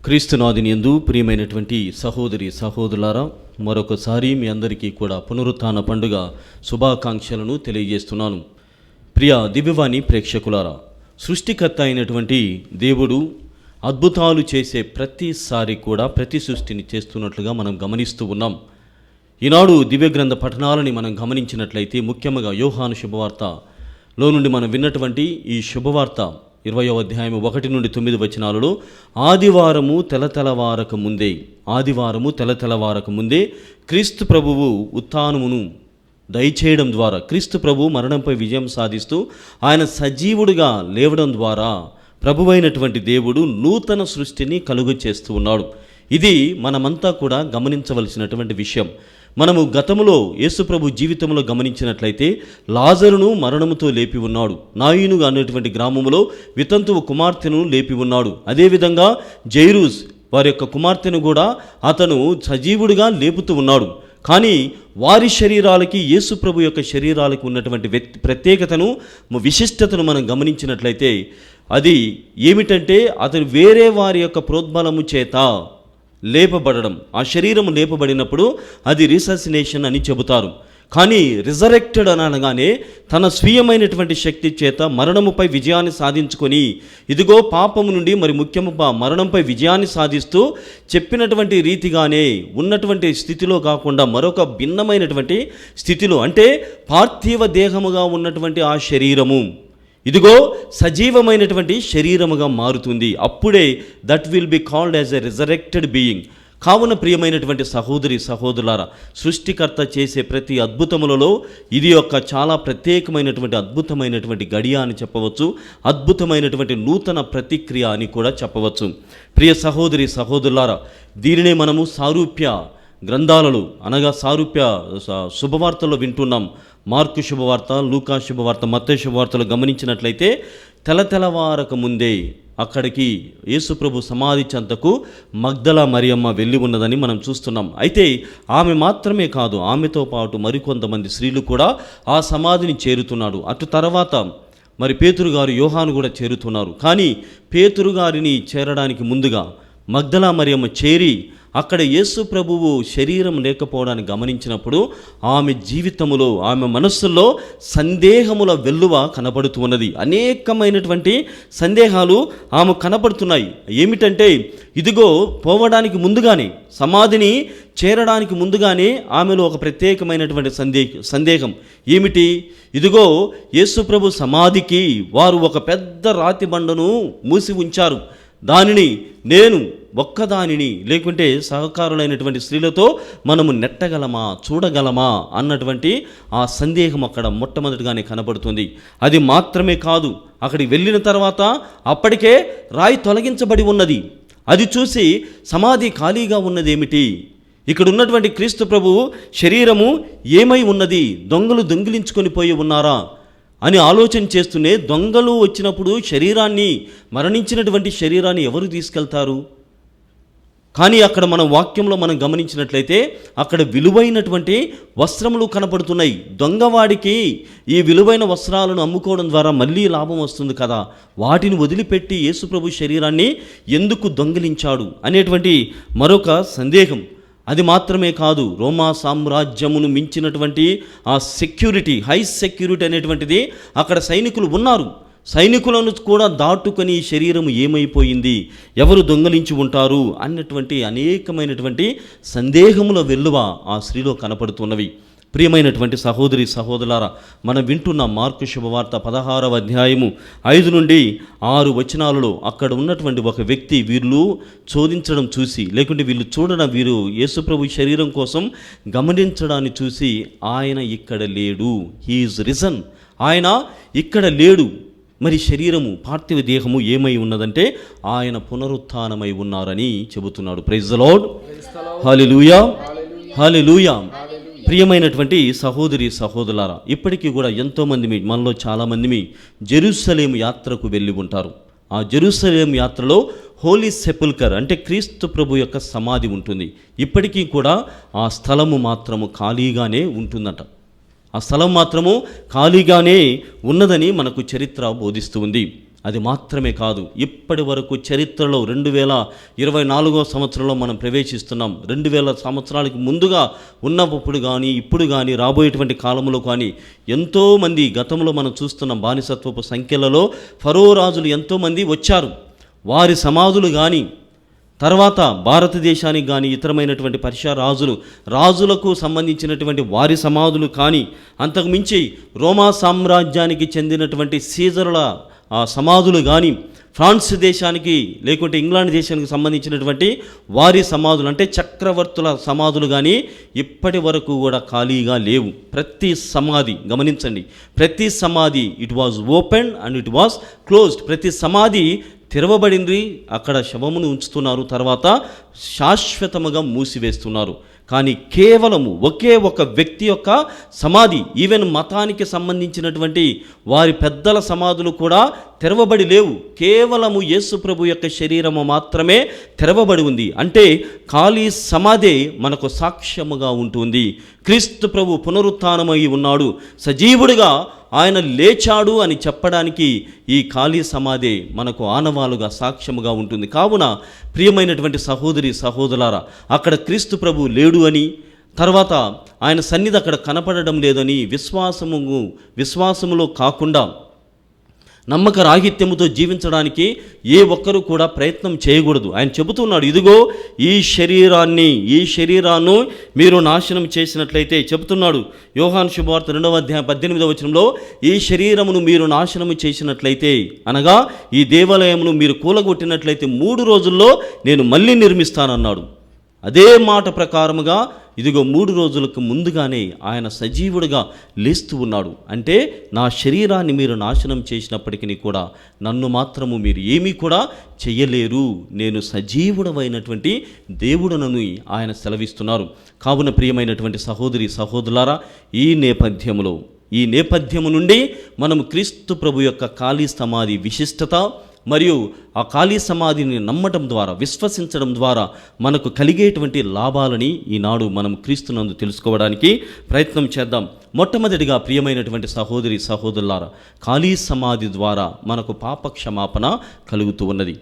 [SPEAKER 3] క్రీస్తునాథుని యందు ప్రియమైనటువంటి సహోదరి సహోదరులారా, మరొకసారి మీ అందరికీ కూడా పునరుత్థాన పండుగ శుభాకాంక్షలను తెలియజేస్తున్నాను. ప్రియ దివ్యవాణి ప్రేక్షకులారా, సృష్టికర్త అయినటువంటి దేవుడు అద్భుతాలు చేసే ప్రతిసారి కూడా ప్రతి సృష్టిని చేస్తున్నట్లుగా మనం గమనిస్తూ ఉన్నాం. ఈనాడు దివ్య గ్రంథ పఠనాలని మనం గమనించినట్లయితే ముఖ్యంగా యోహాను శుభవార్త లో నుండి మనం విన్నటువంటి ఈ శుభవార్త 20వ అధ్యాయం 1 నుండి 9 వచనాలలో ఆదివారము తెలతెలవారక ముందే క్రీస్తు ప్రభువు ఉత్థానమును దయచేయడం ద్వారా, క్రీస్తు ప్రభు మరణంపై విజయం సాధిస్తూ ఆయన సజీవుడిగా లేవడం ద్వారా ప్రభువైనటువంటి దేవుడు నూతన సృష్టిని కలుగ చేస్తూ ఉన్నాడు. ఇది మనమంతా కూడా గమనించవలసినటువంటి విషయం. మనము గతంలో యేసుప్రభు జీవితంలో గమనించినట్లయితే లాజరును మరణముతో లేపి ఉన్నాడు. నాయిను అనేటువంటి గ్రామంలో వితంతువు కుమార్తెను లేపి ఉన్నాడు. అదేవిధంగా జైరూస్ వారి యొక్క కుమార్తెను కూడా అతను సజీవుడిగా లేపుతూ ఉన్నాడు. కానీ వారి శరీరాలకి యేసుప్రభు యొక్క శరీరాలకు ఉన్నటువంటి ప్రత్యేకతను, విశిష్టతను మనం గమనించినట్లయితే అది ఏమిటంటే అతను వేరే వారి యొక్క ప్రోద్బలము చేత లేపబడడం. ఆ శరీరం లేపబడినప్పుడు అది రిససినేషన్ అని చెబుతారు. కానీ రిజరెక్టెడ్ అనగానే తన స్వీయమైనటువంటి శక్తి చేత మరణముపై విజయాన్ని సాధించుకొని, ఇదిగో పాపము నుండి మరి ముఖ్యము మరణంపై విజయాన్ని సాధిస్తూ చెప్పినటువంటి రీతిగానే ఉన్నటువంటి స్థితిలో కాకుండా మరొక భిన్నమైనటువంటి స్థితిలో, అంటే పార్థివ దేహముగా ఉన్నటువంటి ఆ శరీరము ఇదిగో సజీవమైనటువంటి శరీరముగా మారుతుంది. అప్పుడే that will be called as a resurrected being. కావున ప్రియమైనటువంటి సహోదరి సహోదరులారా, సృష్టికర్త చేసే ప్రతి అద్భుతములలో ఇది ఒక చాలా ప్రత్యేకమైనటువంటి అద్భుతమైనటువంటి గడియ అని చెప్పవచ్చు. అద్భుతమైనటువంటి నూతన ప్రతిక్రియ అని కూడా చెప్పవచ్చు. ప్రియ సహోదరి సహోదరులారా, దీనినే మనము సారూప్య గ్రంథాలలో అనగా సారూప్య శుభవార్తల్లో వింటున్నాం. మార్కు శుభవార్త, లూకా శుభవార్త, మత్తయి శుభవార్తలు గమనించినట్లయితే తెలతెలవారక ముందే అక్కడికి యేసుప్రభు సమాధి చెంతకు మగ్దల మరియమ్మ వెళ్ళి ఉన్నదని మనం చూస్తున్నాం. అయితే ఆమె మాత్రమే కాదు, ఆమెతో పాటు మరికొంతమంది స్త్రీలు కూడా ఆ సమాధిని చేరుతున్నాడు. అటు తర్వాత మరి పేతురు గారు, యోహాను కూడా చేరుతున్నారు. కానీ పేతురు గారిని చేరడానికి ముందుగా మగ్దల మరియమ్మ చేరి అక్కడ యేసు ప్రభువు శరీరం లేకపోవడాన్ని గమనించినప్పుడు ఆమె జీవితములో, ఆమె మనస్సులో సందేహముల వెల్లువ కనబడుతూ ఉన్నది. అనేకమైనటువంటి సందేహాలు ఆమె కనబడుతున్నాయి. ఏమిటంటే ఇదిగో పోవడానికి ముందుగానే, సమాధిని చేరడానికి ముందుగానే ఆమెలో ఒక ప్రత్యేకమైనటువంటి సందేహం ఏమిటి? ఇదిగో యేసు ప్రభు సమాధికి వారు ఒక పెద్ద రాతి బండను మూసి ఉంచారు. దానిని నేను ఒక్కదానిని లేకుంటే సహకారులైనటువంటి స్త్రీలతో మనము నెట్టగలమా, చూడగలమా అన్నటువంటి ఆ సందేహం అక్కడ మొట్టమొదటిగానే కనబడుతుంది. అది మాత్రమే కాదు, అక్కడికి వెళ్ళిన తర్వాత అప్పటికే రాయి తొలగించబడి ఉన్నది. అది చూసి సమాధి ఖాళీగా ఉన్నదేమిటి? ఇక్కడ ఉన్నటువంటి క్రీస్తు ప్రభువు శరీరము ఏమై ఉన్నది? దొంగలు దొంగిలించుకొని పోయి ఉన్నారా అని ఆలోచన చేస్తూనే, దొంగలు వచ్చినప్పుడు శరీరాన్ని, మరణించినటువంటి శరీరాన్ని ఎవరు తీసుకెళ్తారు? కానీ అక్కడ మన వాక్యంలో మనం గమనించినట్లయితే అక్కడ విలువైనటువంటి వస్త్రములు కనపడుతున్నాయి. దొంగవాడికి ఈ విలువైన వస్త్రాలను అమ్ముకోవడం ద్వారా మళ్ళీ లాభం వస్తుంది కదా, వాటిని వదిలిపెట్టి యేసుప్రభు శరీరాన్ని ఎందుకు దొంగిలించాడు అనేటువంటి మరొక సందేహం. అది మాత్రమే కాదు, రోమా సామ్రాజ్యమును మించినటువంటి ఆ సెక్యూరిటీ, హై సెక్యూరిటీ అనేటువంటిది అక్కడ సైనికులు ఉన్నారు. సైనికులను కూడా దాటుకొని శరీరం ఏమైపోయింది, ఎవరు దొంగలించి ఉంటారు అన్నటువంటి అనేకమైనటువంటి సందేహముల వెల్లువ ఆ స్త్రీలో కనపడుతున్నవి. ప్రియమైనటువంటి సహోదరి సహోదరులారా, మనం వింటున్న మార్కు శుభవార్త 16వ అధ్యాయము 5 నుండి 6 వచనాలలో అక్కడ ఉన్నటువంటి ఒక వ్యక్తి వీళ్ళు చోదించడం చూసి, లేకుంటే వీళ్ళు చూడడం, వీరు యేసుప్రభు శరీరం కోసం గమనించడాన్ని చూసి, ఆయన ఇక్కడ లేడు, హీ ఈజ్ రిజన్, ఆయన ఇక్కడ లేడు, మరి శరీరము, పార్థివ దేహము ఏమై ఉన్నదంటే ఆయన పునరుత్థానమై ఉన్నారని చెబుతున్నాడు. ప్రైజ్ ది లార్డ్, హల్లెలూయా, హల్లెలూయా. ప్రియమైనటువంటి సహోదరి సహోదరులారా, ఇప్పటికీ కూడా ఎంతోమంది మనలో చాలామంది జెరూసలేము యాత్రకు వెళ్ళి ఉంటారు. ఆ జెరూసలేం యాత్రలో హోలీ సెపుల్కర్ అంటే క్రీస్తు ప్రభు యొక్క సమాధి ఉంటుంది. ఇప్పటికీ కూడా ఆ స్థలము మాత్రము ఖాళీగానే ఉంటుందట. ఆ స్థలం మాత్రము ఖాళీగానే ఉన్నదని మనకు చరిత్ర బోధిస్తూ ఉంది. అది మాత్రమే కాదు, ఇప్పటి వరకు చరిత్రలో 2024వ సంవత్సరంలో మనం ప్రవేశిస్తున్నాం. 2000 సంవత్సరాలకి ముందుగా ఉన్నప్పుడు కానీ, ఇప్పుడు కానీ, రాబోయేటువంటి కాలంలో కానీ ఎంతోమంది, గతంలో మనం చూస్తున్నాం బానిసత్వపు సంఖ్యలలో ఫరో రాజులు ఎంతోమంది వచ్చారు. వారి సమాధులు కానీ, తర్వాత భారతదేశానికి కానీ ఇతరమైనటువంటి పర్షియా రాజులకు సంబంధించినటువంటి వారి సమాధులు కానీ, అంతకు మించి రోమా సామ్రాజ్యానికి చెందినటువంటి సీజరుల సమాధులు కానీ, ఫ్రాన్స్ దేశానికి లేకుంటే ఇంగ్లాండ్ దేశానికి సంబంధించినటువంటి వారి సమాధులు అంటే చక్రవర్తుల సమాధులు కానీ ఇప్పటి వరకు కూడా ఖాళీగా లేవు. ప్రతి సమాధి గమనించండి, ప్రతి సమాధి it was open and it was closed. ప్రతి సమాధి తెరవబడింది, అక్కడ శవమును ఉంచుతున్నారు, తర్వాత శాశ్వతముగా మూసివేస్తున్నారు. కానీ కేవలము ఒకే ఒక వ్యక్తి యొక్క సమాధి, ఈవెన్ మతానికి సంబంధించినటువంటి వారి పెద్దల సమాధులు కూడా తెరవబడి లేవు. కేవలము యేసు ప్రభు యొక్క శరీరము మాత్రమే తెరవబడి ఉంది. అంటే ఖాళీ సమాధే మనకు సాక్ష్యముగా ఉంటుంది. క్రీస్తు ప్రభు పునరుత్థానమై ఉన్నాడు, సజీవుడిగా ఆయన లేచాడు అని చెప్పడానికి ఈ ఖాళీ సమాధే మనకు ఆనవాలుగా సాక్ష్యముగా ఉంటుంది. కావున ప్రియమైనటువంటి సహోదరి సహోదరులారా, అక్కడ క్రీస్తు ప్రభు లేడు అని, తర్వాత ఆయన సన్నిధి అక్కడ కనపడడం లేదని విశ్వాసములో కాకుండా నమ్మక రాహిత్యముతో జీవించడానికి ఏ ఒక్కరూ కూడా ప్రయత్నం చేయకూడదు. ఆయన చెబుతున్నాడు, ఇదిగో ఈ శరీరాన్ని మీరు నాశనం చేసినట్లయితే చెబుతున్నాడు. యోహాను శుభవార్త 2వ అధ్యాయం 18వ వచనంలో, ఈ శరీరమును మీరు నాశనము చేసినట్లయితే, అనగా ఈ దేవాలయమును మీరు కూలగొట్టినట్లయితే 3 రోజుల్లో నేను మళ్ళీ నిర్మిస్తానన్నాడు. అదే మాట ప్రకారముగా ఇదిగో 3 రోజులకు ముందుగానే ఆయన సజీవుడిగా లేస్తూ ఉన్నాడు. అంటే నా శరీరాన్ని మీరు నాశనం చేసినప్పటికీ కూడా నన్ను మాత్రము మీరు ఏమీ కూడా చెయ్యలేరు, నేను సజీవుడమైనటువంటి దేవుడనను ఆయన సెలవిస్తున్నారు. కావున ప్రియమైనటువంటి సహోదరి సహోదరులారా, ఈ నేపథ్యము నుండి మనం క్రీస్తు ప్రభు యొక్క ఖాళీ సమాధి విశిష్టత మరియు ఆ ఖాళీ సమాధిని నమ్మటం ద్వారా, విశ్వసించడం ద్వారా మనకు కలిగేటువంటి లాభాలని ఈనాడు మనం క్రీస్తునందు తెలుసుకోవడానికి ప్రయత్నం చేద్దాం. మొట్టమొదటిగా ప్రియమైనటువంటి సహోదరి సహోదరులారా, ఖాళీ సమాధి ద్వారా మనకు పాప క్షమాపణ కలుగుతూ ఉన్నది.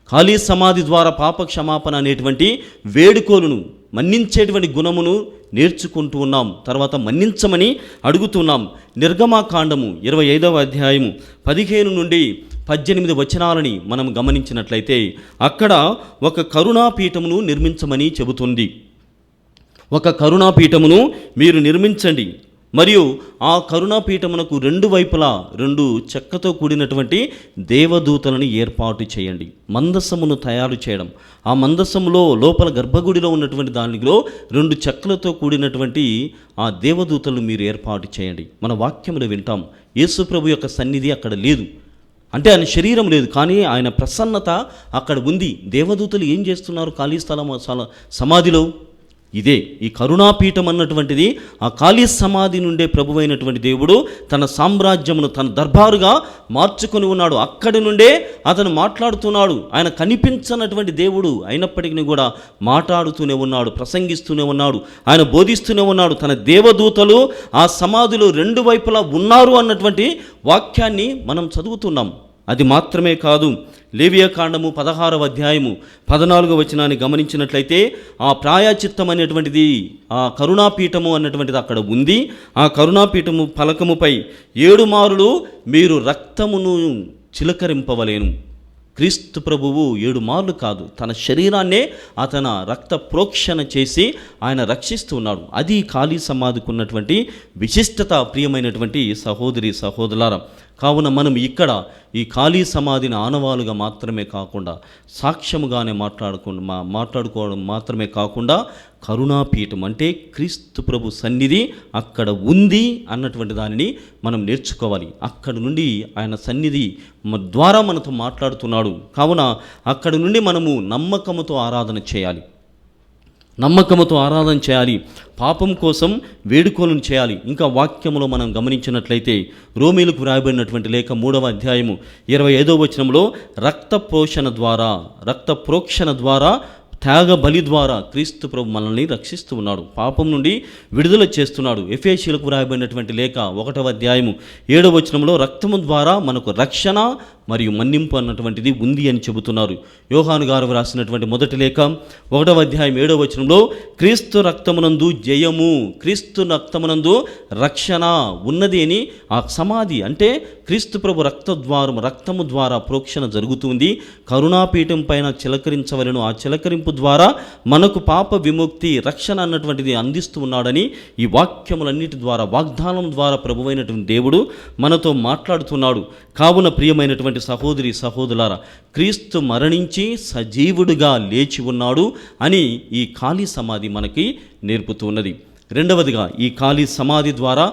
[SPEAKER 3] ఖాళీ సమాధి ద్వారా పాప క్షమాపణ అనేటువంటి వేడుకోలును, మన్నించేటువంటి గుణమును నేర్చుకుంటూ ఉన్నాం. తర్వాత మన్నించమని అడుగుతున్నాం. నిర్గమాకాండము 25వ అధ్యాయము 15 నుండి 18 వచనాలని మనం గమనించినట్లయితే అక్కడ ఒక కరుణాపీఠమును నిర్మించమని చెబుతుంది. ఒక కరుణాపీఠమును మీరు నిర్మించండి, మరియు ఆ కరుణాపీఠమునకు 2 వైపులా 2 చెక్కతో కూడినటువంటి దేవదూతలను ఏర్పాటు చేయండి. మందసమును తయారు చేయడం, ఆ మందసములో లోపల గర్భగుడిలో ఉన్నటువంటి దానిలో 2 చెక్కలతో కూడినటువంటి ఆ దేవదూతలను మీరు ఏర్పాటు చేయండి. మన వాక్యములు వింటాం, యేసు ప్రభు యొక్క సన్నిధి అక్కడ లేదు, అంటే ఆయన శరీరం లేదు, కానీ ఆయన ప్రసన్నత అక్కడ ఉంది. దేవదూతలు ఏం చేస్తున్నారు ఖాళీ సమాధిలో? ఇదే ఈ కరుణాపీఠం అన్నటువంటిది. ఆ ఖాళీ సమాధి నుండే ప్రభువైనటువంటి దేవుడు తన సామ్రాజ్యమును తన దర్బారుగా మార్చుకొని ఉన్నాడు. అక్కడి నుండే అతను మాట్లాడుతున్నాడు. ఆయన కనిపించనటువంటి దేవుడు అయినప్పటికీ కూడా మాట్లాడుతూనే ఉన్నాడు, ప్రసంగిస్తూనే ఉన్నాడు, ఆయన బోధిస్తూనే ఉన్నాడు. తన దేవదూతలు ఆ సమాధిలో 2 వైపులా ఉన్నారు అన్నటువంటి వాక్యాన్ని మనం చదువుతున్నాం. అది మాత్రమే కాదు, లేవియాకాండము 16వ అధ్యాయము 14వ వచనాన్ని గమనించినట్లయితే ఆ ప్రాయచిత్తం అనేటువంటిది, ఆ కరుణాపీఠము అన్నటువంటిది అక్కడ ఉంది. ఆ కరుణాపీఠము ఫలకముపై 7 మారులు మీరు రక్తమును చిలకరింపవలేను. క్రీస్తు ప్రభువు 7 మార్లు కాదు, తన శరీరాన్నే అతను రక్త ప్రోక్షణ చేసి ఆయన రక్షిస్తూ ఉన్నాడు. అది ఖాళీ సమాధికి ఉన్నటువంటి విశిష్టత. ప్రియమైనటువంటి సహోదరి సహోదరులారా, కావున మనం ఇక్కడ ఈ ఖాళీ సమాధిని ఆనవాలుగా మాత్రమే కాకుండా, సాక్ష్యముగానే మాట్లాడుకోవడం మాత్రమే కాకుండా, కరుణాపీఠం అంటే క్రీస్తు ప్రభు సన్నిధి అక్కడ ఉంది అన్నటువంటి దానిని మనం నేర్చుకోవాలి. అక్కడ నుండి ఆయన సన్నిధి ద్వారా మనతో మాట్లాడుతున్నాడు. కావున అక్కడ నుండి మనము నమ్మకముతో ఆరాధన చేయాలి, పాపం కోసం వేడుకోలను చేయాలి. ఇంకా వాక్యములో మనం గమనించినట్లయితే రోమీలకు వ్రాయబడినటువంటి లేఖ 3వ అధ్యాయము 25వ వచనంలో రక్త ప్రోక్షణ ద్వారా త్యాగ బలి ద్వారా క్రీస్తు ప్రభు మనల్ని రక్షిస్తూ ఉన్నాడు, పాపం నుండి విడుదల చేస్తున్నాడు. ఎఫెసీయులకు వ్రాయబడినటువంటి లేఖ 1వ అధ్యాయము 7వ వచనంలో రక్తము ద్వారా మనకు రక్షణ మరియు మన్నింపు అన్నటువంటిది ఉంది అని చెబుతున్నారు. యోహాను గారు రాసినటువంటి మొదటి లేఖ 1వ అధ్యాయం 7వ వచనంలో క్రీస్తు రక్తమునందు జయము, క్రీస్తు రక్తమునందు రక్షణ ఉన్నది అని ఆ సమాధి అంటే క్రీస్తు ప్రభు రక్తము ద్వారా ప్రోక్షణ జరుగుతుంది. కరుణాపీఠం పైన చిలకరించవలను, ఆ చిలకరింపు ద్వారా మనకు పాప విముక్తి రక్షణ అన్నటువంటిది అందిస్తూ ఉన్నాడని ఈ వాక్యములన్నిటి ద్వారా వాగ్దానం ద్వారా ప్రభువైనటువంటి దేవుడు మనతో మాట్లాడుతున్నాడు. కావున ప్రియమైనటువంటి సహోదరి సహోదరులారా, క్రీస్తు మరణించి సజీవుడుగా లేచి ఉన్నాడు అని ఈ ఖాళీ సమాధి మనకి నేర్పుతూ ఉన్నది. రెండవదిగా ఈ ఖాళీ సమాధి ద్వారా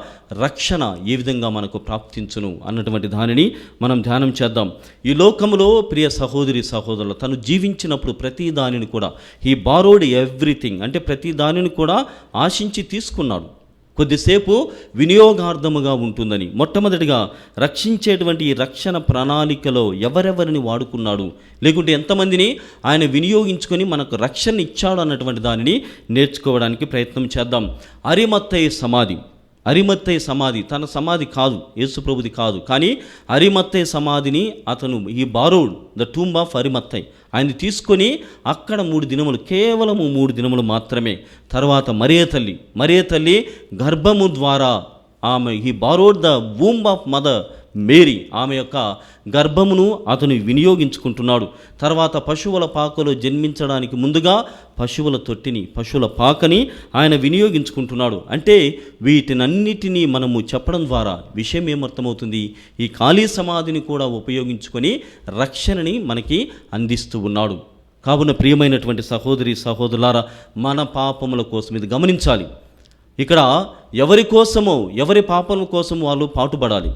[SPEAKER 3] రక్షణ ఏ విధంగా మనకు ప్రాప్తించును అన్నటువంటి దానిని మనం ధ్యానం చేద్దాం. ఈ లోకంలో ప్రియ సహోదరి సహోదరులు తను జీవించినప్పుడు ప్రతి దానిని కూడా హీ బారోడ్ ఎవ్రీథింగ్ అంటే ప్రతి దానిని కూడా ఆశించి తీసుకున్నాడు. కొద్దిసేపు వినియోగార్థముగా ఉంటుందని మొట్టమొదటిగా రక్షించేటువంటి ఈ రక్షణ ప్రణాళికలో ఎవరెవరిని వాడుకున్నాడు, లేకుంటే ఎంతమందిని ఆయన వినియోగించుకొని మనకు రక్షణ ఇచ్చాడు అన్నటువంటి దానిని నేర్చుకోవడానికి ప్రయత్నం చేద్దాం. అరిమత్తయి సమాధి తన సమాధి కాదు, యేసుప్రభుది కాదు, కానీ అరిమత్తయి సమాధిని అతను ఈ బారోడ్ ద టూంబ్ ఆఫ్ అరిమత్తయి ఆయన్ని తీసుకొని అక్కడ 3 దినములు, కేవలము 3 దినములు మాత్రమే. తర్వాత మరియ తల్లి గర్భము ద్వారా ఆమె ఈ borrowed the womb of mother Mary, ఆమె యొక్క గర్భమును అతను వినియోగించుకుంటున్నాడు. తర్వాత పశువుల పాకలో జన్మించడానికి ముందుగా పశువుల తొట్టిని, పశువుల పాకని ఆయన వినియోగించుకుంటున్నాడు. అంటే వీటినన్నిటినీ మనము చెప్పడం ద్వారా విషయం ఏమర్థమవుతుంది, ఈ ఖాళీ సమాధిని కూడా ఉపయోగించుకొని రక్షణని మనకి అందిస్తూ ఉన్నాడు. కావున ప్రియమైనటువంటి సహోదరి సహోదరులారా, మన పాపముల కోసం ఇది గమనించాలి. ఇక్కడ ఎవరి కోసమో, ఎవరి పాపముల కోసం వాళ్ళు పాటుపడాలి,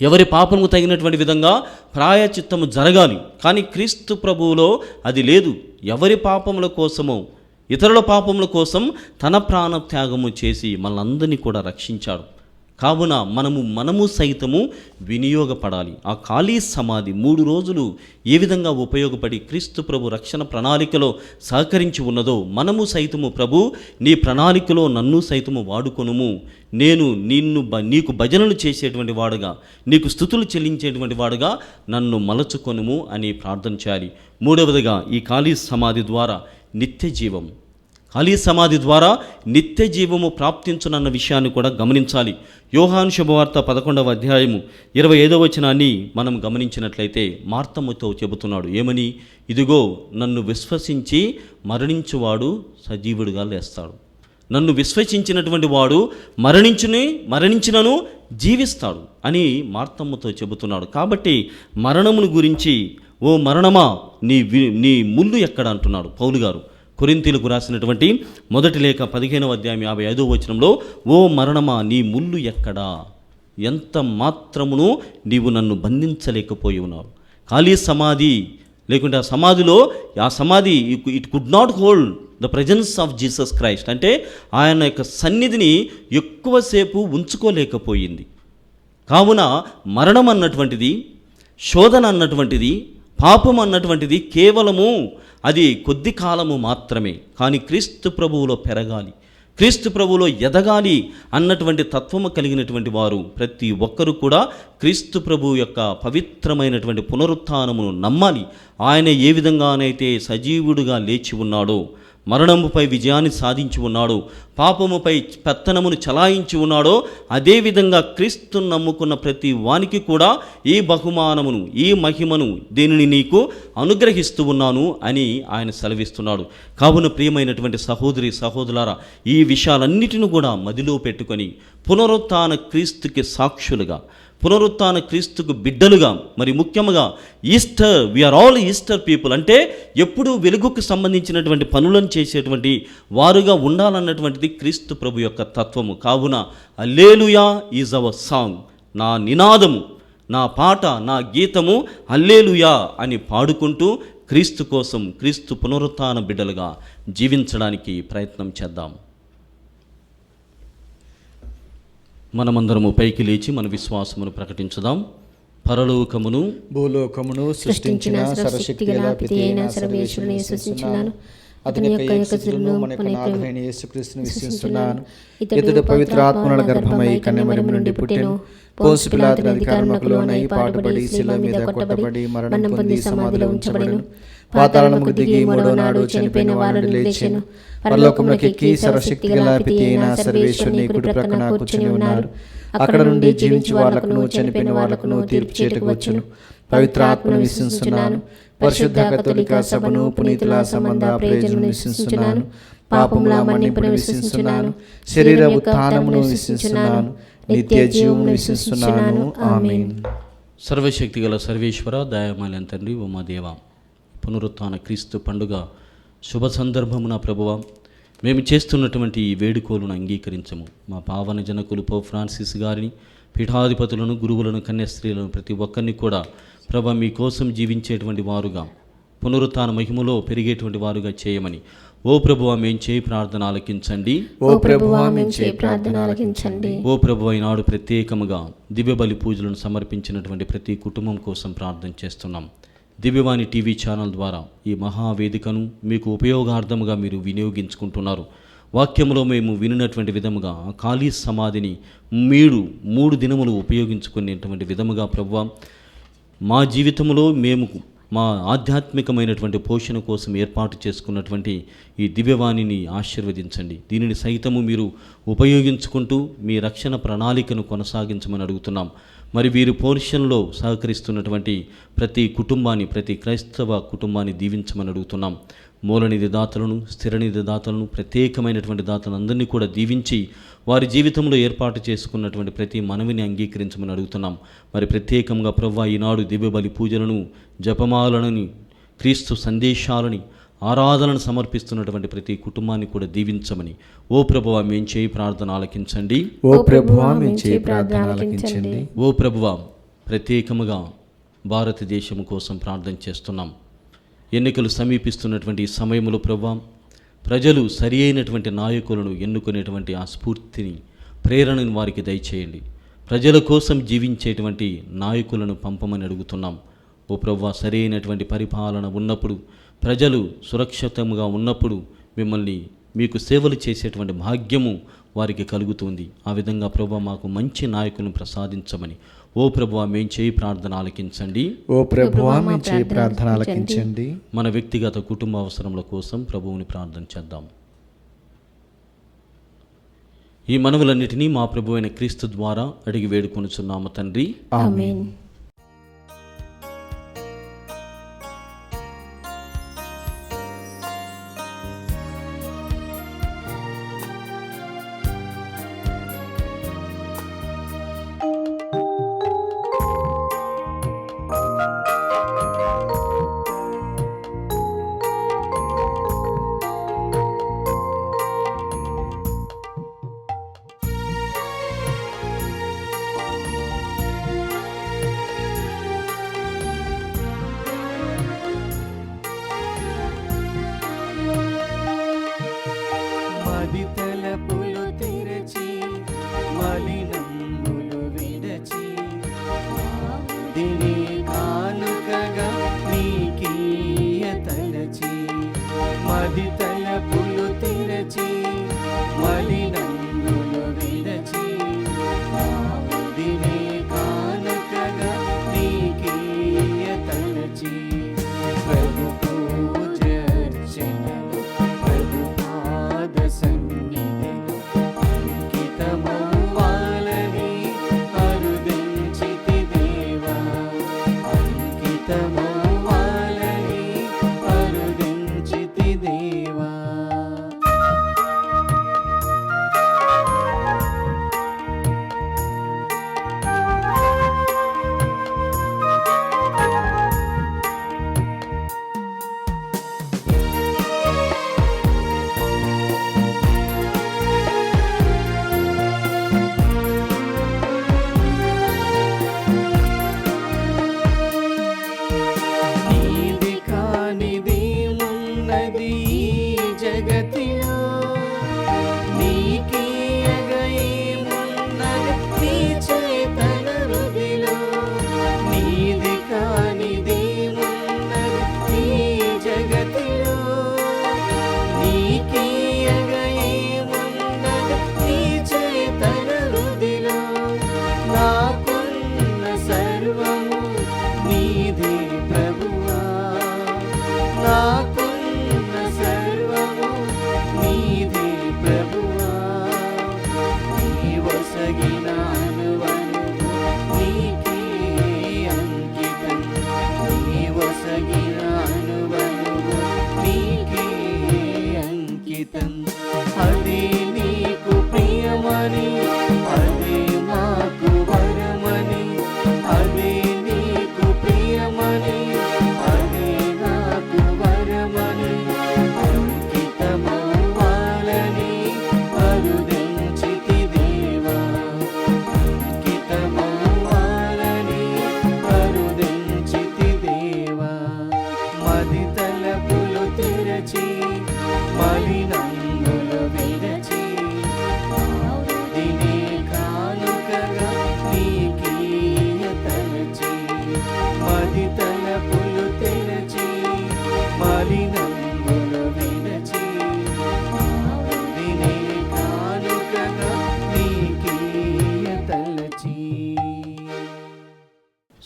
[SPEAKER 3] ఎవరి పాపముకు తగినటువంటి విధంగా ప్రాయచిత్తము జరగాలి. కానీ క్రీస్తు ప్రభువులో అది లేదు. ఎవరి పాపముల కోసమో, ఇతరుల పాపముల కోసం తన ప్రాణత్యాగము చేసి మనల్ని కూడా రక్షించాడు. కావున మనము సైతము వినియోగపడాలి. ఆ ఖాళీ సమాధి 3 రోజులు ఏ విధంగా ఉపయోగపడి క్రీస్తు ప్రభు రక్షణ ప్రణాళికలో సహకరించి ఉన్నదో మనము సైతము ప్రభు నీ ప్రణాళికలో నన్ను సైతము వాడుకొనుము, నేను నీకు భజనలు చేసేటువంటి వాడుగా, నీకు స్తుతులు చెల్లించేటువంటి వాడుగా నన్ను మలచుకొనుము అని ప్రార్థన చేయాలి. మూడవదిగా ఈ ఖాళీ సమాధి ద్వారా నిత్య జీవము ప్రాప్తించునన్న విషయాన్ని కూడా గమనించాలి. యోహాను శుభవార్త 11వ అధ్యాయము 25వ వచనాన్ని మనం గమనించినట్లయితే మార్తమ్మతో చెబుతున్నాడు ఏమని, ఇదిగో నన్ను విశ్వసించి మరణించువాడు సజీవుడిగా లేస్తాడు, నన్ను విశ్వసించినటువంటి వాడు మరణించినను జీవిస్తాడు అని మార్తమ్మతో చెబుతున్నాడు. కాబట్టి మరణమును గురించి, ఓ మరణమా నీ ముల్లు ఎక్కడ అంటున్నాడు పౌలు గారు కొరింథీయులకు రాసినటువంటి మొదటి లేఖ 15వ అధ్యాయం 55వ వచనంలో, ఓ మరణమా నీ ముల్లు ఎక్కడా, ఎంత మాత్రమును నీవు నన్ను బంధించలేకపోయి ఉన్నావు. ఖాళీ సమాధి లేకుంటే ఆ సమాధి it could not hold the presence of Jesus Christ, అంటే ఆయన యొక్క సన్నిధిని ఎక్కువసేపు ఉంచుకోలేకపోయింది. కావున మరణం అన్నటువంటిది, శోధన అన్నటువంటిది, పాపం అన్నటువంటిది కేవలము అది కొద్ది కాలము మాత్రమే. కానీ క్రీస్తు ప్రభువులో పెరగాలి, క్రీస్తు ప్రభువులో ఎదగాలి అన్నటువంటి తత్వము కలిగినటువంటి వారు ప్రతి ఒక్కరూ కూడా క్రీస్తు ప్రభువు యొక్క పవిత్రమైనటువంటి పునరుత్థానమును నమ్మాలి. ఆయన ఏ విధంగానైతే సజీవుడుగా లేచి ఉన్నాడో, మరణముపై విజయాన్ని సాధించి ఉన్నాడో, పాపముపై పెత్తనమును చలాయించి ఉన్నాడో, అదేవిధంగా క్రీస్తును నమ్ముకున్న ప్రతి వానికి కూడా ఈ బహుమానమును, ఈ మహిమను దీనిని నీకు అనుగ్రహిస్తూ ఉన్నాను అని ఆయన సెలవిస్తున్నాడు. కావున ప్రియమైనటువంటి సహోదరి సహోదరులారా, ఈ విషయాలన్నిటిని కూడా మదిలో పెట్టుకొని పునరుత్థాన క్రీస్తుకి సాక్షులుగా, పునరుత్థాన క్రీస్తుకు బిడ్డలుగా, మరి ముఖ్యంగా Easter, we are all Easter people, అంటే ఎప్పుడూ వెలుగుకు సంబంధించినటువంటి పనులను చేసేటువంటి వారుగా ఉండాలన్నటువంటిది క్రీస్తు ప్రభు యొక్క తత్వము. కావున హల్లెలూయా ఈజ్ అవర్ సాంగ్, నా నినాదము, నా పాట, నా గీతము హల్లెలూయా అని పాడుకుంటూ క్రీస్తు కోసం, క్రీస్తు పునరుత్థాన బిడ్డలుగా జీవించడానికి ప్రయత్నం చేద్దాం. మనమందరము పైకి లేచి మన విశ్వాసమును ప్రకటించుదాం. పరలోకమును
[SPEAKER 1] భూలోకమును సృష్టించిన సర్వశక్తిగల పితైన సర్వేశ్వరుని విశ్వసించున్నాను. అతని యొక్క ఏకజనుడు మన నాథుడైన యేసుక్రీస్తుని విశ్వసిస్తున్నాను. ఇతడు పవిత్ర ఆత్మల గర్భమై కన్యమరియము నుండి పుట్టెను. పోన్సు పిలాతు అధికారములకు లోనై పాటుపడి శిలువ మీద కొట్టబడి మరణం పొంది సమాధిలో ఉంచబడెను. పాతాళముకు దిగి మూడవ నాడు చనిపోయిన వారిని లేచెను. పరలోకములకు ఎక్కి సర్వశక్తి గల పితి అయిన సర్వేశ్వరుని కుడి ప్రక్కన కూర్చుని ఉన్నారు. అక్కడ నుండి జీవించు వాళ్ళకును చనిపోయిన వాళ్ళకును తీర్పు చేటుకు వచ్చును. పవిత్ర ఆత్మను విశ్వసిస్తున్నాను. పరిశుద్ధ కథోలిక సభను, పునీతుల సంబంధ ప్రయోజనం విశ్వసిస్తున్నాను. పాపముల మన్నింపును విశ్వసిస్తున్నాను. శరీర ఉత్థానమును విశ్వసిస్తున్నాను. నిత్య జీవమును విశ్వసిస్తున్నాను. ఆమేన్.
[SPEAKER 3] సర్వశక్తి గల సర్వేశ్వర, దయామయులైన తండ్రి, ఓ మా దేవ, పునరుత్థాన క్రీస్తు పండుగ శుభ సందర్భమున ప్రభువ, మేము చేస్తున్నటువంటి ఈ వేడుకోలను అంగీకరించము. మా పావన జనకులు పోప్ ఫ్రాన్సిస్ గారిని, పీఠాధిపతులను, గురువులను, కన్యాస్త్రీలను ప్రతి ఒక్కరిని కూడా ప్రభు మీకోసం జీవించేటువంటి వారుగా, పునరుత్థాన మహిమలో పెరిగేటువంటి వారుగా చేయమని ఓ ప్రభువా మేము చేయి ప్రార్థన ఆలకించండి.
[SPEAKER 1] ఓ ప్రభువా మేము చేయి ప్రార్థన ఆలకించండి.
[SPEAKER 3] ఓ ప్రభువా, ఈనాడు ప్రత్యేకముగా దివ్యబలి పూజలను సమర్పించినటువంటి ప్రతి కుటుంబం కోసం ప్రార్థన చేస్తున్నాం. దివ్యవాణి టీవీ ఛానల్ ద్వారా ఈ మహావేదికను మీకు ఉపయోగార్థముగా మీరు వినియోగించుకుంటున్నారు. వాక్యములో మేము వినినటువంటి విధముగా ఖాళీ సమాధిని మీరు 3 దినములు ఉపయోగించుకునేటువంటి విధముగా ప్రభువా, మా జీవితంలో మేము మా ఆధ్యాత్మికమైనటువంటి పోషణ కోసం ఏర్పాటు చేసుకున్నటువంటి ఈ దివ్యవాణిని ఆశీర్వదించండి. దీనిని సైతము మీరు ఉపయోగించుకుంటూ మీ రక్షణ ప్రణాళికను కొనసాగించమని అడుగుతున్నాం. మరి వీరి పోషణలో సహకరిస్తున్నటువంటి ప్రతి కుటుంబాన్ని, ప్రతి క్రైస్తవ కుటుంబాన్ని దీవించమని అడుగుతున్నాం. మూలనిధి దాతలను, స్థిరనిధి దాతలను, ప్రత్యేకమైనటువంటి దాతలందరినీ కూడా దీవించి వారి జీవితంలో ఏర్పాటు చేసుకున్నటువంటి ప్రతి మనవిని అంగీకరించమని అడుగుతున్నాం. మరి ప్రత్యేకంగా ప్రభువా, ఈనాడు దివ్యబలి పూజలను, జపమాలని, క్రీస్తు సందేశాలని, ఆరాధనను సమర్పిస్తున్నటువంటి ప్రతి కుటుంబాన్ని కూడా దీవించమని ఓ ప్రభువా మేము చేయి ప్రార్థన ఆలకించండి.
[SPEAKER 1] ఓ ప్రభువా మేము చేయి ప్రార్థన ఆలకించండి.
[SPEAKER 3] ఓ ప్రభువా, ప్రత్యేకముగా భారతదేశం కోసం ప్రార్థన చేస్తున్నాం. ఎన్నికలు సమీపిస్తున్నటువంటి ఈ సమయంలో ప్రభువా, ప్రజలు సరి అయినటువంటి నాయకులను ఎన్నుకునేటువంటి ఆ స్ఫూర్తిని, ప్రేరణను వారికి దయచేయండి. ప్రజల కోసం జీవించేటువంటి నాయకులను పంపమని అడుగుతున్నాం. ఓ ప్రభువా, సరి అయినటువంటి పరిపాలన ఉన్నప్పుడు, ప్రజలు సురక్షితంగా ఉన్నప్పుడు మిమ్మల్ని, మీకు సేవలు చేసేటువంటి భాగ్యము వారికి కలుగుతుంది. ఆ విధంగా ప్రభువా మాకు మంచి నాయకులను ప్రసాదించమని ఓ ప్రభువా మేము చేయి ప్రార్థన ఆలకించండి.
[SPEAKER 1] ఓ ప్రభువా మేము చేయి ప్రార్థన ఆలకించండి.
[SPEAKER 3] మన వ్యక్తిగత కుటుంబ అవసరముల కోసం ప్రభువుని ప్రార్థన చేద్దాం. ఈ మనవులన్నిటినీ మా ప్రభువైన క్రీస్తు ద్వారా అడిగి వేడుకొనుచున్నాము తండ్రి.
[SPEAKER 1] ఆమేన్.
[SPEAKER 5] తలపులు తెరచి మలినములు విడచి దిని కానుకగా నీకీయ తలచి మది తలపులు తెరచి మలినములు విడచి దిని కానుకగా నీకీయ తలచి ప్రభు పూజర్చనలు ప్రభు పాద సన్నిధిలో అంకితమవ్వాలని అరుదించితి దేవా, అంకితమవ్వాలని అరుదించితి దేవా.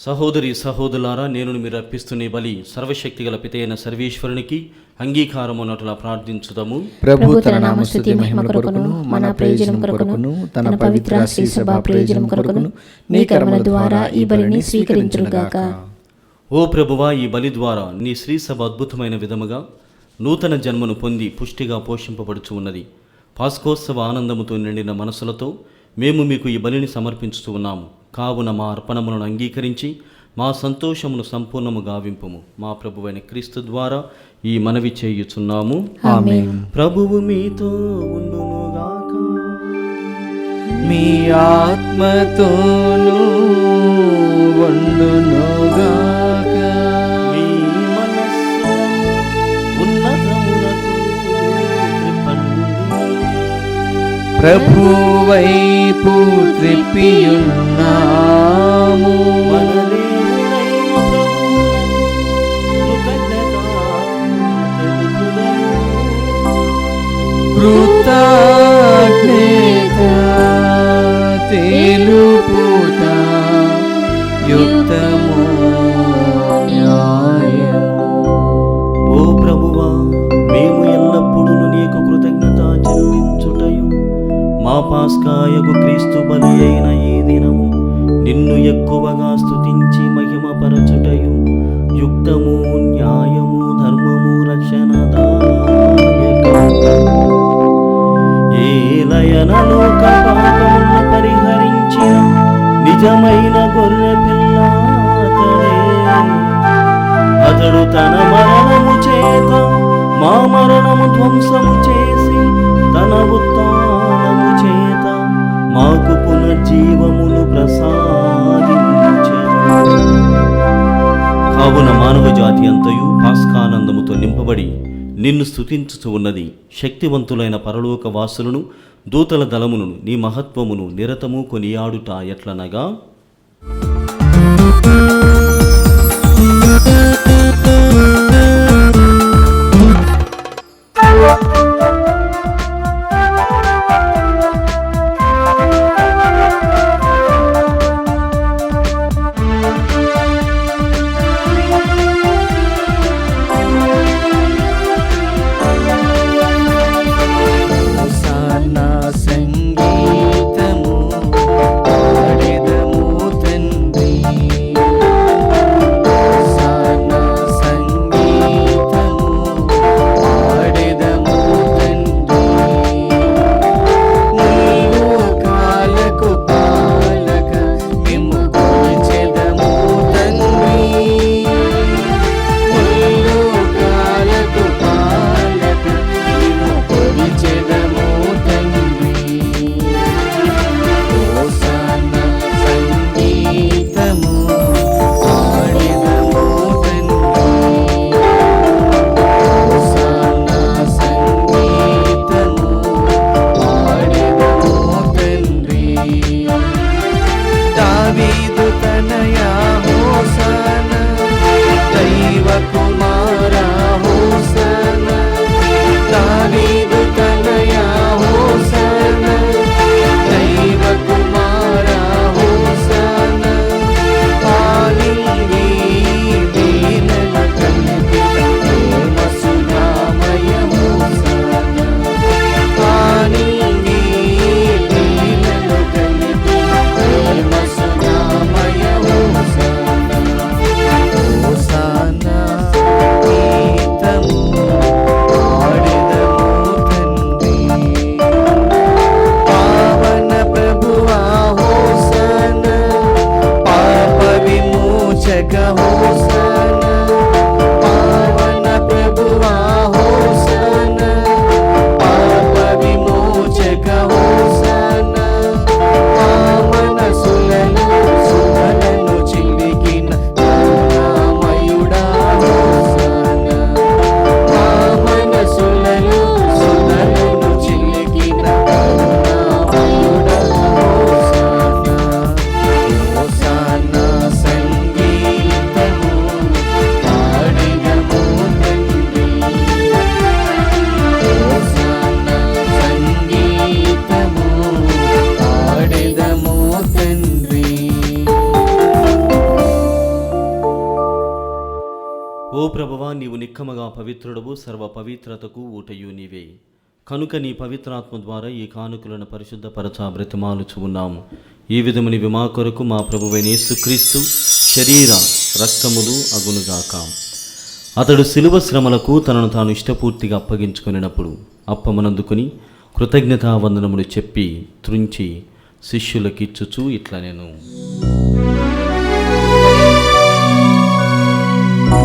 [SPEAKER 3] సహోదరి సహోదరులారా, నేను మీరు అర్పిస్తున్న ఈ బలి సర్వశక్తిగల పితైన సర్వేశ్వరునికి అంగీకారమునట్లా ప్రార్థించుదాము.
[SPEAKER 1] ప్రభు తన నామస్తుతి మహిమ కొరకును మన ప్రయోజనం కొరకును తన పవిత్ర శ్రీ సభ ప్రయోజనం కొరకును నీ కర్మల ద్వారా ఈ బలిని స్వీకరించుగాక.
[SPEAKER 3] ఓ ప్రభువా, ఈ బలి ద్వారా నీ శ్రీ సభ అద్భుతమైన విధముగా నూతన జన్మను పొంది పుష్టిగా పోషింపబడుచు ఉన్నది. పాస్కోత్సవ ఆనందముతో నిండిన మనసులతో మేము మీకు ఈ బలిని సమర్పించుతూ ఉన్నాము. కావున మా అర్పణములను అంగీకరించి మా సంతోషమును సంపూర్ణము గావింపుము. మా ప్రభువైన క్రీస్తు ద్వారా ఈ మనవి చేయుచున్నాము.
[SPEAKER 1] ఆమేన్.
[SPEAKER 3] ప్రభువు మీతో ఉండునుగాక.
[SPEAKER 5] మీ ఆత్మతోనూ ఉండునుగాక.
[SPEAKER 3] మీ మనస్సు ఉన్నతమునకు త్రిప్పండి.
[SPEAKER 5] ప్రభువైపు త్రిప్పియున్నాము.
[SPEAKER 3] మన దేవుడైన ప్రభువునకు కృతజ్ఞత తెలుపుదము.
[SPEAKER 5] కృతజ్ఞత తెలుపుట యుక్తము న్యాయము.
[SPEAKER 3] ఓ ప్రభువా, మేము ఎల్లప్పుడూ నీకు కృతజ్ఞత చెల్లించుటయు మా పాస్కాయకు క్రీస్తు బలి అయిన ఈ దినము నిన్ను ఎక్కువగా స్తుతించి మహిమపరచుటయు యుక్తము న్యాయము ధర్మము రక్షణదాయకము. ఏలయనలో పాపములను పరిహరించిన నిజమైన గొర్రె పిల్ల అతడే. అతడు తన మరణము చేత మా మరణము ధ్వంసము చేసి తన ఉత్థానము చేత మాకు పునర్జీవమును ప్రసాదించెను. కావున మానవ జాతి అంతయు పాస్కానందముతో నింపబడి నిన్ను స్తుతించుచు ఉన్నది. శక్తివంతులైన పరలోక వాసులను దూతల దళమును నీ మహత్వమును నిరతము కొనియాడుట ఎట్లనగా,
[SPEAKER 5] హోసన్నా సంగీతము పాడెదము తండ్రి
[SPEAKER 3] ఓ ప్రభువా, నీవు నిక్కమగా పవిత్రుడవు, సర్వ పవిత్రతకు ఊటయు నీవే. కనుక నీ పవిత్రాత్మ ద్వారా ఈ కానుకలను పరిశుద్ధపరచ బ్రతిమాలుచు ఉన్నాము. ఈ విధముని మా కొరకు మా ప్రభువైన యేసుక్రీస్తు శరీర రక్తములు అగునుగాక. అతడు శిలువ శ్రమలకు తనను తాను ఇష్టపూర్తిగా అప్పగించుకునేటప్పుడు అప్పమనందుకుని కృతజ్ఞతావందనములు చెప్పి త్రుంచి శిష్యులకిచ్చుచు ఇట్లా నేను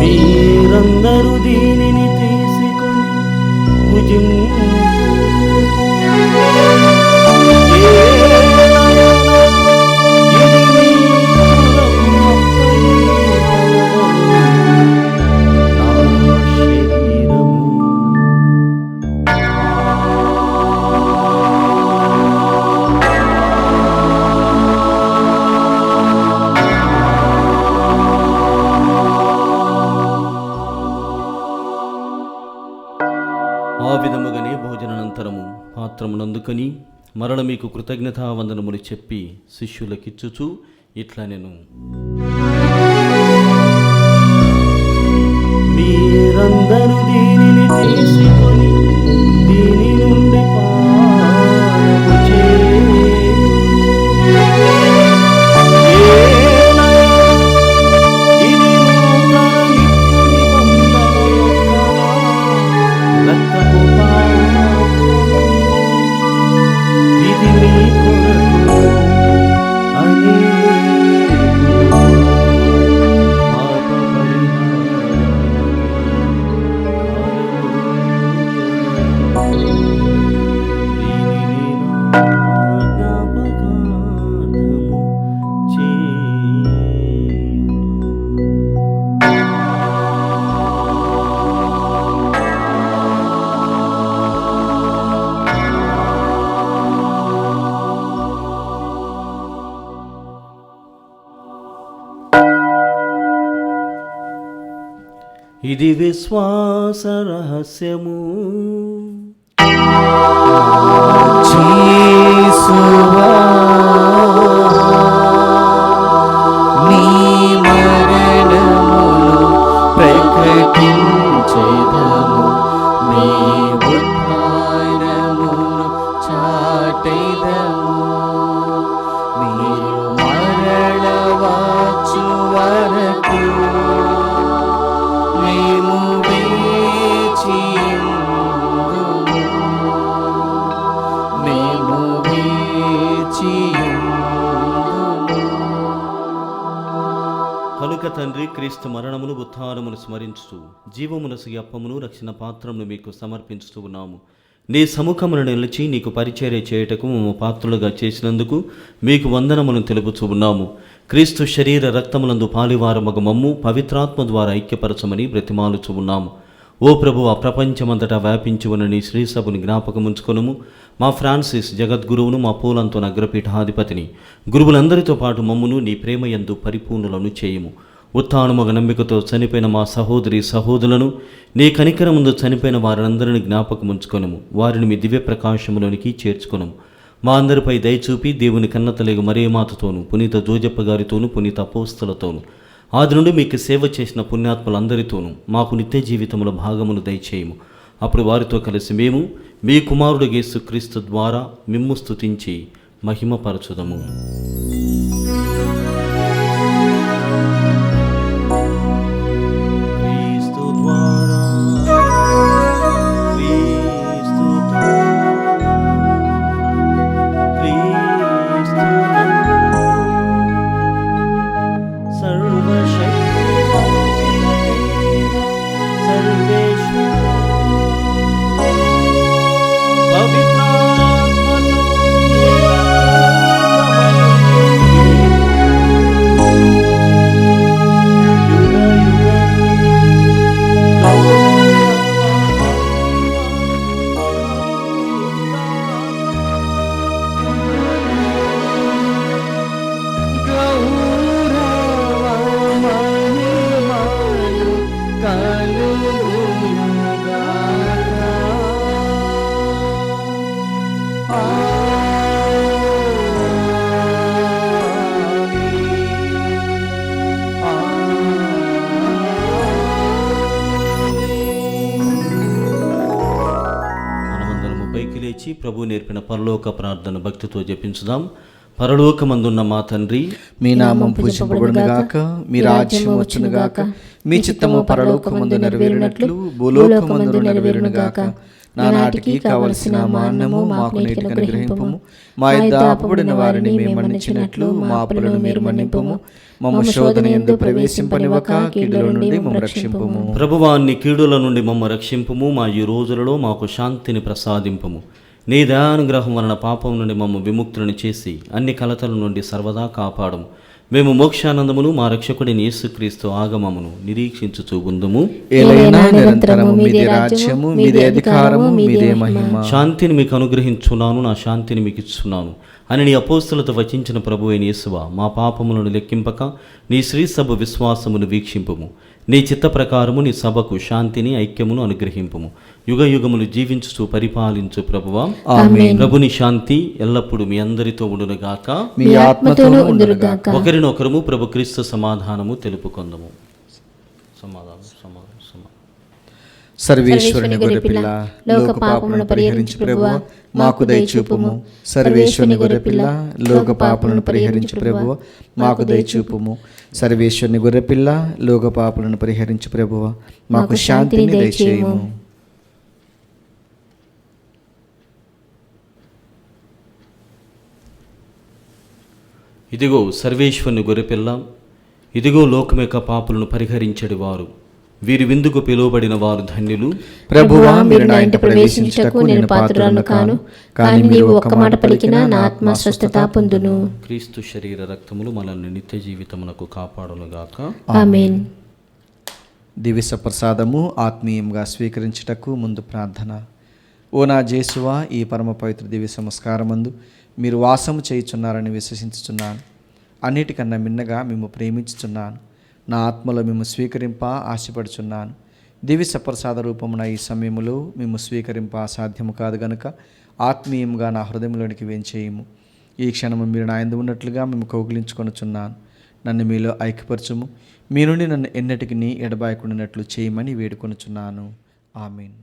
[SPEAKER 3] మీరందరూ దీనిని తీసుకొని ఆ విధముగానే భోజనానంతరము పాత్రమునందుకొని మరల మీకు కృతజ్ఞతావందనములు చెప్పి శిష్యులకిచ్చుచు ఇట్లా నేను మీరందరూ దీనిని తీసుకొని దీని నుండి పానము చేయుడు. ఇది నూతన నిత్య నిబంధన యొక్క రక్తపు పానము. ఇది మీ కొరకు అనేకుల పాప ఇది విశ్వాస రహస్యము.
[SPEAKER 5] యేసువా, నీ మరణమును ప్రకటించెదము, నీ ఉత్థానమును చాటెదము. మీరు మరల వచ్చు వరకు మేము వేచియుందుము, మేము వేచియుందుము.
[SPEAKER 3] కనుక తండ్రి, క్రీస్తు మరణమును ఉత్థానమును స్మరించుచు జీవమునసు అప్పమును రక్షణ పాత్రమును మీకు సమర్పించుతూ ఉన్నాము. నీ సముఖమును నిలిచి నీకు పరిచర్య చేయుటకు మేము పాత్రులుగా చేసినందుకు మీకు వందనములను తెలుపుచూ ఉన్నాము. క్రీస్తు శరీర రక్తములందు పాలివారమగు మమ్ము పవిత్రాత్మ ద్వారా ఐక్యపరచమని బ్రతిమాలుచూ ఉన్నాము. ఓ ప్రభు, ఆ ప్రపంచమంతటా వ్యాపించి ఉన్న నీ శ్రీసభను జ్ఞాపకముంచుకొనుము. మా ఫ్రాన్సిస్ జగద్గురువును, మా పూలంతో అగ్రపీఠాధిపతిని, గురువులందరితో పాటు మమ్మును నీ ప్రేమయందు పరిపూర్ణులను చేయుము. ఉత్థానముగ నమ్మికతో చనిపోయిన మా సహోదరి సహోదరులను, నీ కనికర ముందు చనిపోయిన వారందరిని జ్ఞాపకముంచుకొనుము. వారిని మీ దివ్య ప్రకాశములోనికి చేర్చుకొనుము. మా అందరిపై దయచూపి దేవుని కన్నతలేగు మరియమాతతోను, పునీత జోజప్ప గారితోను, పునీత అపోస్తలతోను, ఆది నుండి మీకు సేవ చేసిన పుణ్యాత్ములందరితోనూ మాకు నిత్య జీవితముల భాగమును దయచేయము. అప్పుడు వారితో కలిసి మేము మీ కుమారుడు యేసుక్రీస్తు ద్వారా మిమ్ము స్తుతించి మహిమపరచుదము. క్రీస్తు ద్వారా, క్రీస్తుతో, క్రీస్తునందు సర్వశక్తిమంతుడైన సర్వేశ్వరా, పవిత్రాత్మతో ఏకమైన మోకరించి ప్రభు నేర్పిన పరలోక ప్రార్థన భక్తితో జపించుదాం. పరలోకమందున్న మా తండ్రి,
[SPEAKER 1] మీ నామం పూజింపబడునుగాక, మీ రాజ్యం వచ్చునుగాక, మీ చిత్తము పరలోకమందు నెరవేరినట్లు భూలోకమందు నెరవేరునుగాక. నానాటికి కావలసిన మా అన్నము మాకు నేటికి అనుగ్రహింపుము. మా యొద్ద అప్పుబడిన వారిని మేము మన్నించినట్లు మా అప్పులను మీరు మన్నింపుము. మమ్మ శోధన యందు ప్రవేశింపనివ్వక కీడుల నుండి మమ్ము రక్షింపుము.
[SPEAKER 3] ప్రభువాన్ని కీడుల నుండి మమ్మ రక్షింపుము. మా ఈ రోజులలో మాకు శాంతిని ప్రసాదింపుము. నీ దయానుగ్రహం వలన పాపం నుండి మమ్మ విముక్తులను చేసి అన్ని కలతల నుండి సర్వదా కాపాడము. మేము మోక్షానందమును మా రక్షకుడిని యేసుక్రీస్తు ఆగమమును నిరీక్షించుచూ ఉందుము.
[SPEAKER 1] ఏలైనా నిరంతరము మీదే రాజ్యము, మీదే అధికారము, మీదే మహిమ.
[SPEAKER 3] శాంతిని మీకు అనుగ్రహించున్నాను, నా శాంతిని మీకు ఇస్తున్నాను అని నీ అపోస్తులతో వచించిన ప్రభు అయిన యేసువా, మా పాపములను లెక్కింపక నీ శ్రీ సభ విశ్వాసమును వీక్షింపుము. నీ చిత్త ప్రకారము నీ సభకు శాంతిని ఐక్యమును అనుగ్రహింపుము. యుగ యుగములు జీవించుచు పరిపాలించు ప్రభువా.
[SPEAKER 1] ఆమేన్.
[SPEAKER 3] ప్రభుని శాంతి ఎల్లప్పుడూ మీ అందరితో ఉండునుగాక.
[SPEAKER 1] మీ ఆత్మతోనూ ఉండునుగాక.
[SPEAKER 3] ఒకరినొకరము ప్రభు క్రీస్తు సమాధానము తెలుపుకొందము. సమాధానం సమాధానం సమాధానం.
[SPEAKER 1] సర్వేశ్వరుని గొర్రెపిల్ల, లోక పాపములను పరిహరించు ప్రభువా, మాకు దయచూపుము. సర్వేశ్వరుని గొర్రెపిల్ల, లోక పాపములను పరిహరించు ప్రభువా, మాకు దయచూపుము. సర్వేశ్వరుని గొర్రెపిల్ల, లోక పాపములను పరిహరించు ప్రభువా, మాకు శాంతిని దయచేయము.
[SPEAKER 3] ఇదిగో సర్వేశ్వరుని గొర్రెపిల్ల, ఇదిగో లోకం యొక్క పాపులను పరిహరించడి వారు. వీరి విందుకు పిలువబడిన వారు ధన్యులు.
[SPEAKER 1] ప్రభువా, మీరు నా ఇంట ప్రవేశించుటకు నేను పాత్రురాలను కాను, కానీ నీవు ఒక్క మాట పలికినా నా ఆత్మ స్వస్థత పొందును.
[SPEAKER 3] క్రీస్తు శరీర రక్తములు మనల్ని నిత్య జీవితమునకు కాపాడునుగాక.
[SPEAKER 1] ఆమేన్. దివ్య ప్రసాదము ఆత్మీయంగా స్వీకరించుటకు ముందు ప్రార్థన. ఓ నా జేసువా, ఈ పరమ పవిత్ర దివ్య సంస్కారమందు మీరు వాసము చేయుచున్నారని విశ్వసించుచున్నాను. అన్నిటికన్నా మిన్నగా మేము ప్రేమించుచున్నాను. నా ఆత్మలో మేము స్వీకరింప ఆశపడుచున్నాను. దివ్య సప్రసాద రూపమున ఈ సమయములో మేము స్వీకరింప సాధ్యము కాదు గనుక ఆత్మీయంగా నా హృదయంలోనికి వేంచేయము. ఈ క్షణము మీరు నా యందు ఉన్నట్లుగా మేము కౌగిలించుకొనుచున్నాను. నన్ను మీలో ఐక్యపరచుము. మీ నుండి నన్ను ఎన్నటికి ఎడబాయకుండానట్లు చేయమని వేడుకొనుచున్నాను. ఆమేన్.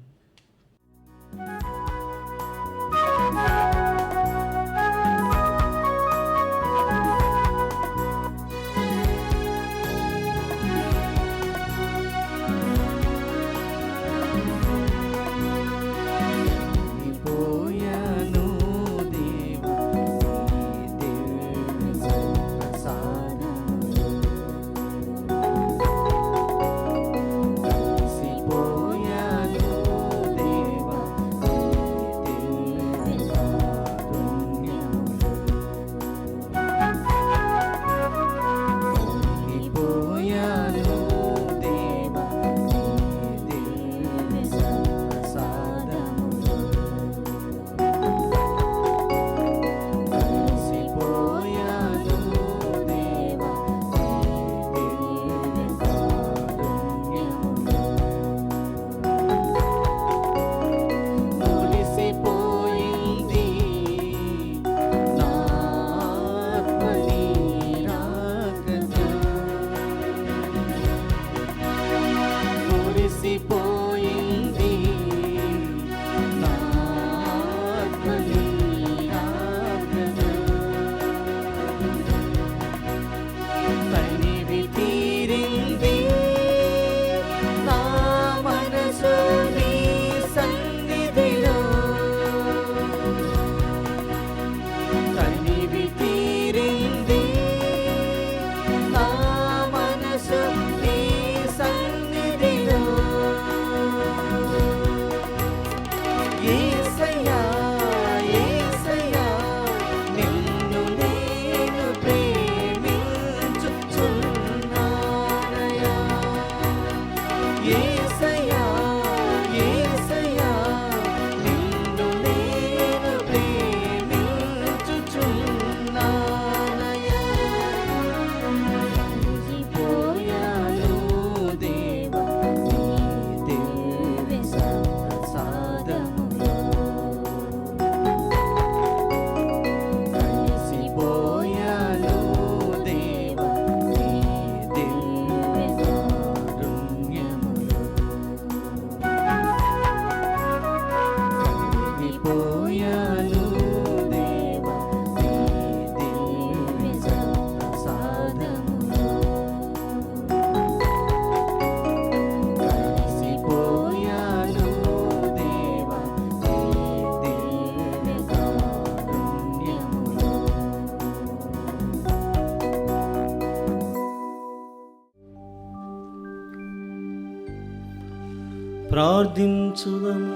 [SPEAKER 3] ప్రార్థించుదము.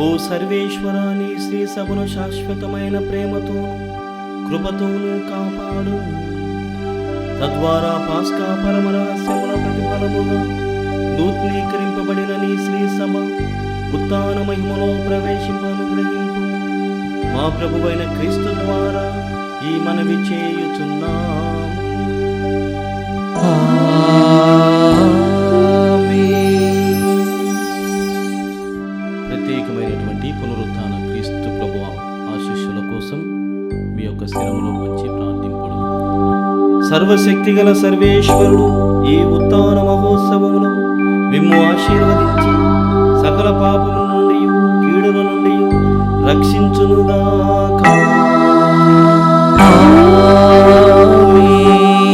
[SPEAKER 3] ఓ సర్వేశ్వరా, నీ శ్రీ సభను శాశ్వతమైన ప్రేమతోను కృపతోను కాపాడు. తద్వారా పాస్కా పరమ రహస్యముల ప్రతిఫలముగా నూతనీకరింపబడిన నీ శ్రీ సభ ఉత్థాన మహిమలో ప్రవేశింపనుగ్రహింపు. మా ప్రభువైన క్రీస్తు ద్వారా ఈ మనవి చేయుచున్నాము. ప్రత్యేకమైనటువంటి పునరుత్థాన క్రీస్తు ప్రభువ ఆశీస్సుల కోసం మీ యొక్క శిరములో మంచి ప్రార్థింపుడు. సర్వశక్తిగల సర్వేశ్వరుడు ఈ ఉత్థాన మహోత్సవములో మిమ్ము ఆశీర్వదించి సకల పాపముల నుండి కీడుల నుండి రక్షించునుగాక.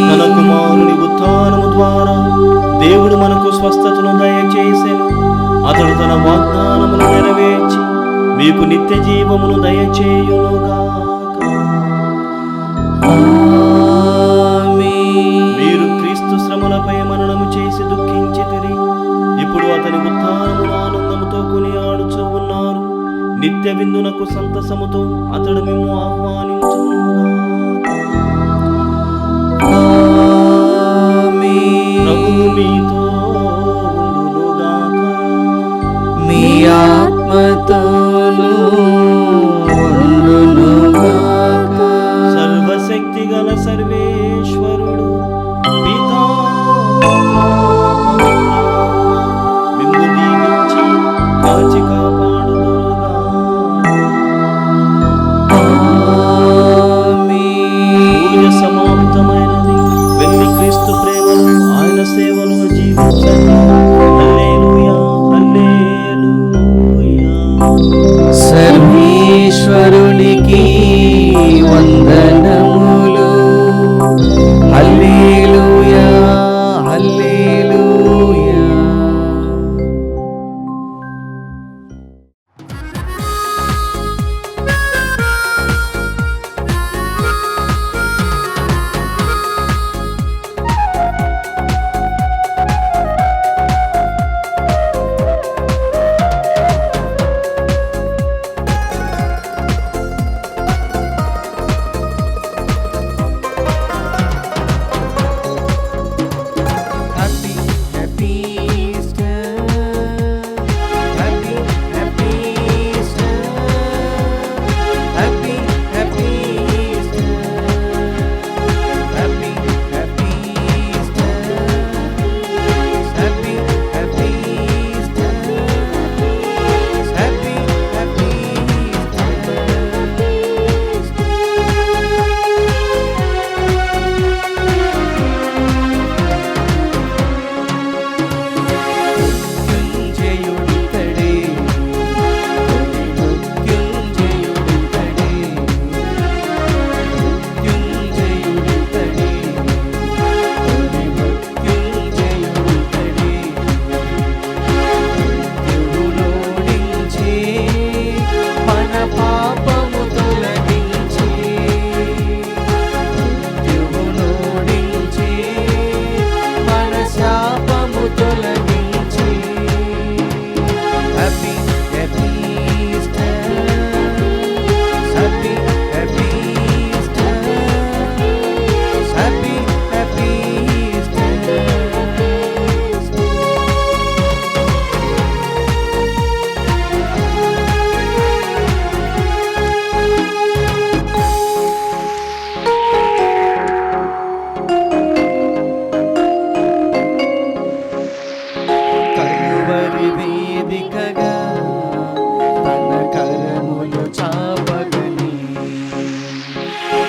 [SPEAKER 3] తన కుమారుని ఉత్థానము ద్వారా దేవుడు మనకు స్వస్థతను దయచేసెను. అతడు తన వాగ్దానమును నెరవేర్చి మీకు నిత్య జీవమును దయచేయునుగాక. మీరు క్రీస్తు శ్రమలపై మననము చేసి దుఃఖించితిరి. ఇప్పుడు అతని ఉత్థానమును ఆనందముతో కొనియాడుచూ ఉన్నారు. నిత్య విందునకు సంతసముతో అతడు మిమ్ము ఆహ్వానించునుగాక. ప్రభువు మీతో ఉండునుగాక.
[SPEAKER 5] మీ ఆత్మతోను ఉండునుగాక.
[SPEAKER 3] సర్వశక్తిగల సర్వేశ్వరుడు పితా మిమ్ము దీవించి కాచి కాపాడుదురుగాక. పూజ సమాప్తమైనది. వెళ్ళి క్రీస్తు ప్రేమలో ఆయన సేవలో జీవించండి. హల్లెలూయా, హల్లెలూయా.
[SPEAKER 5] సర్వేశ్వరునికి వందనములు. హల్లెలూయా, హల్లెలూయా.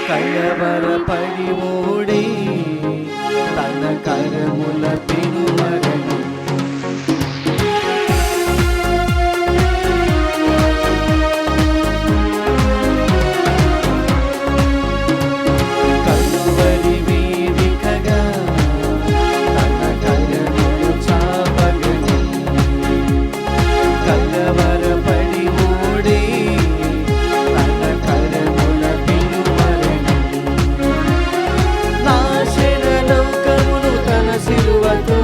[SPEAKER 5] కలవరపడి ఓడి తన కరముల పెనుమరణి. కలువరి వేదికగా తన కరములు చాపగని కలవరపడి ఓడి తన కరముల పెనుమరణి. నాశన లోకమును తన సిలువతో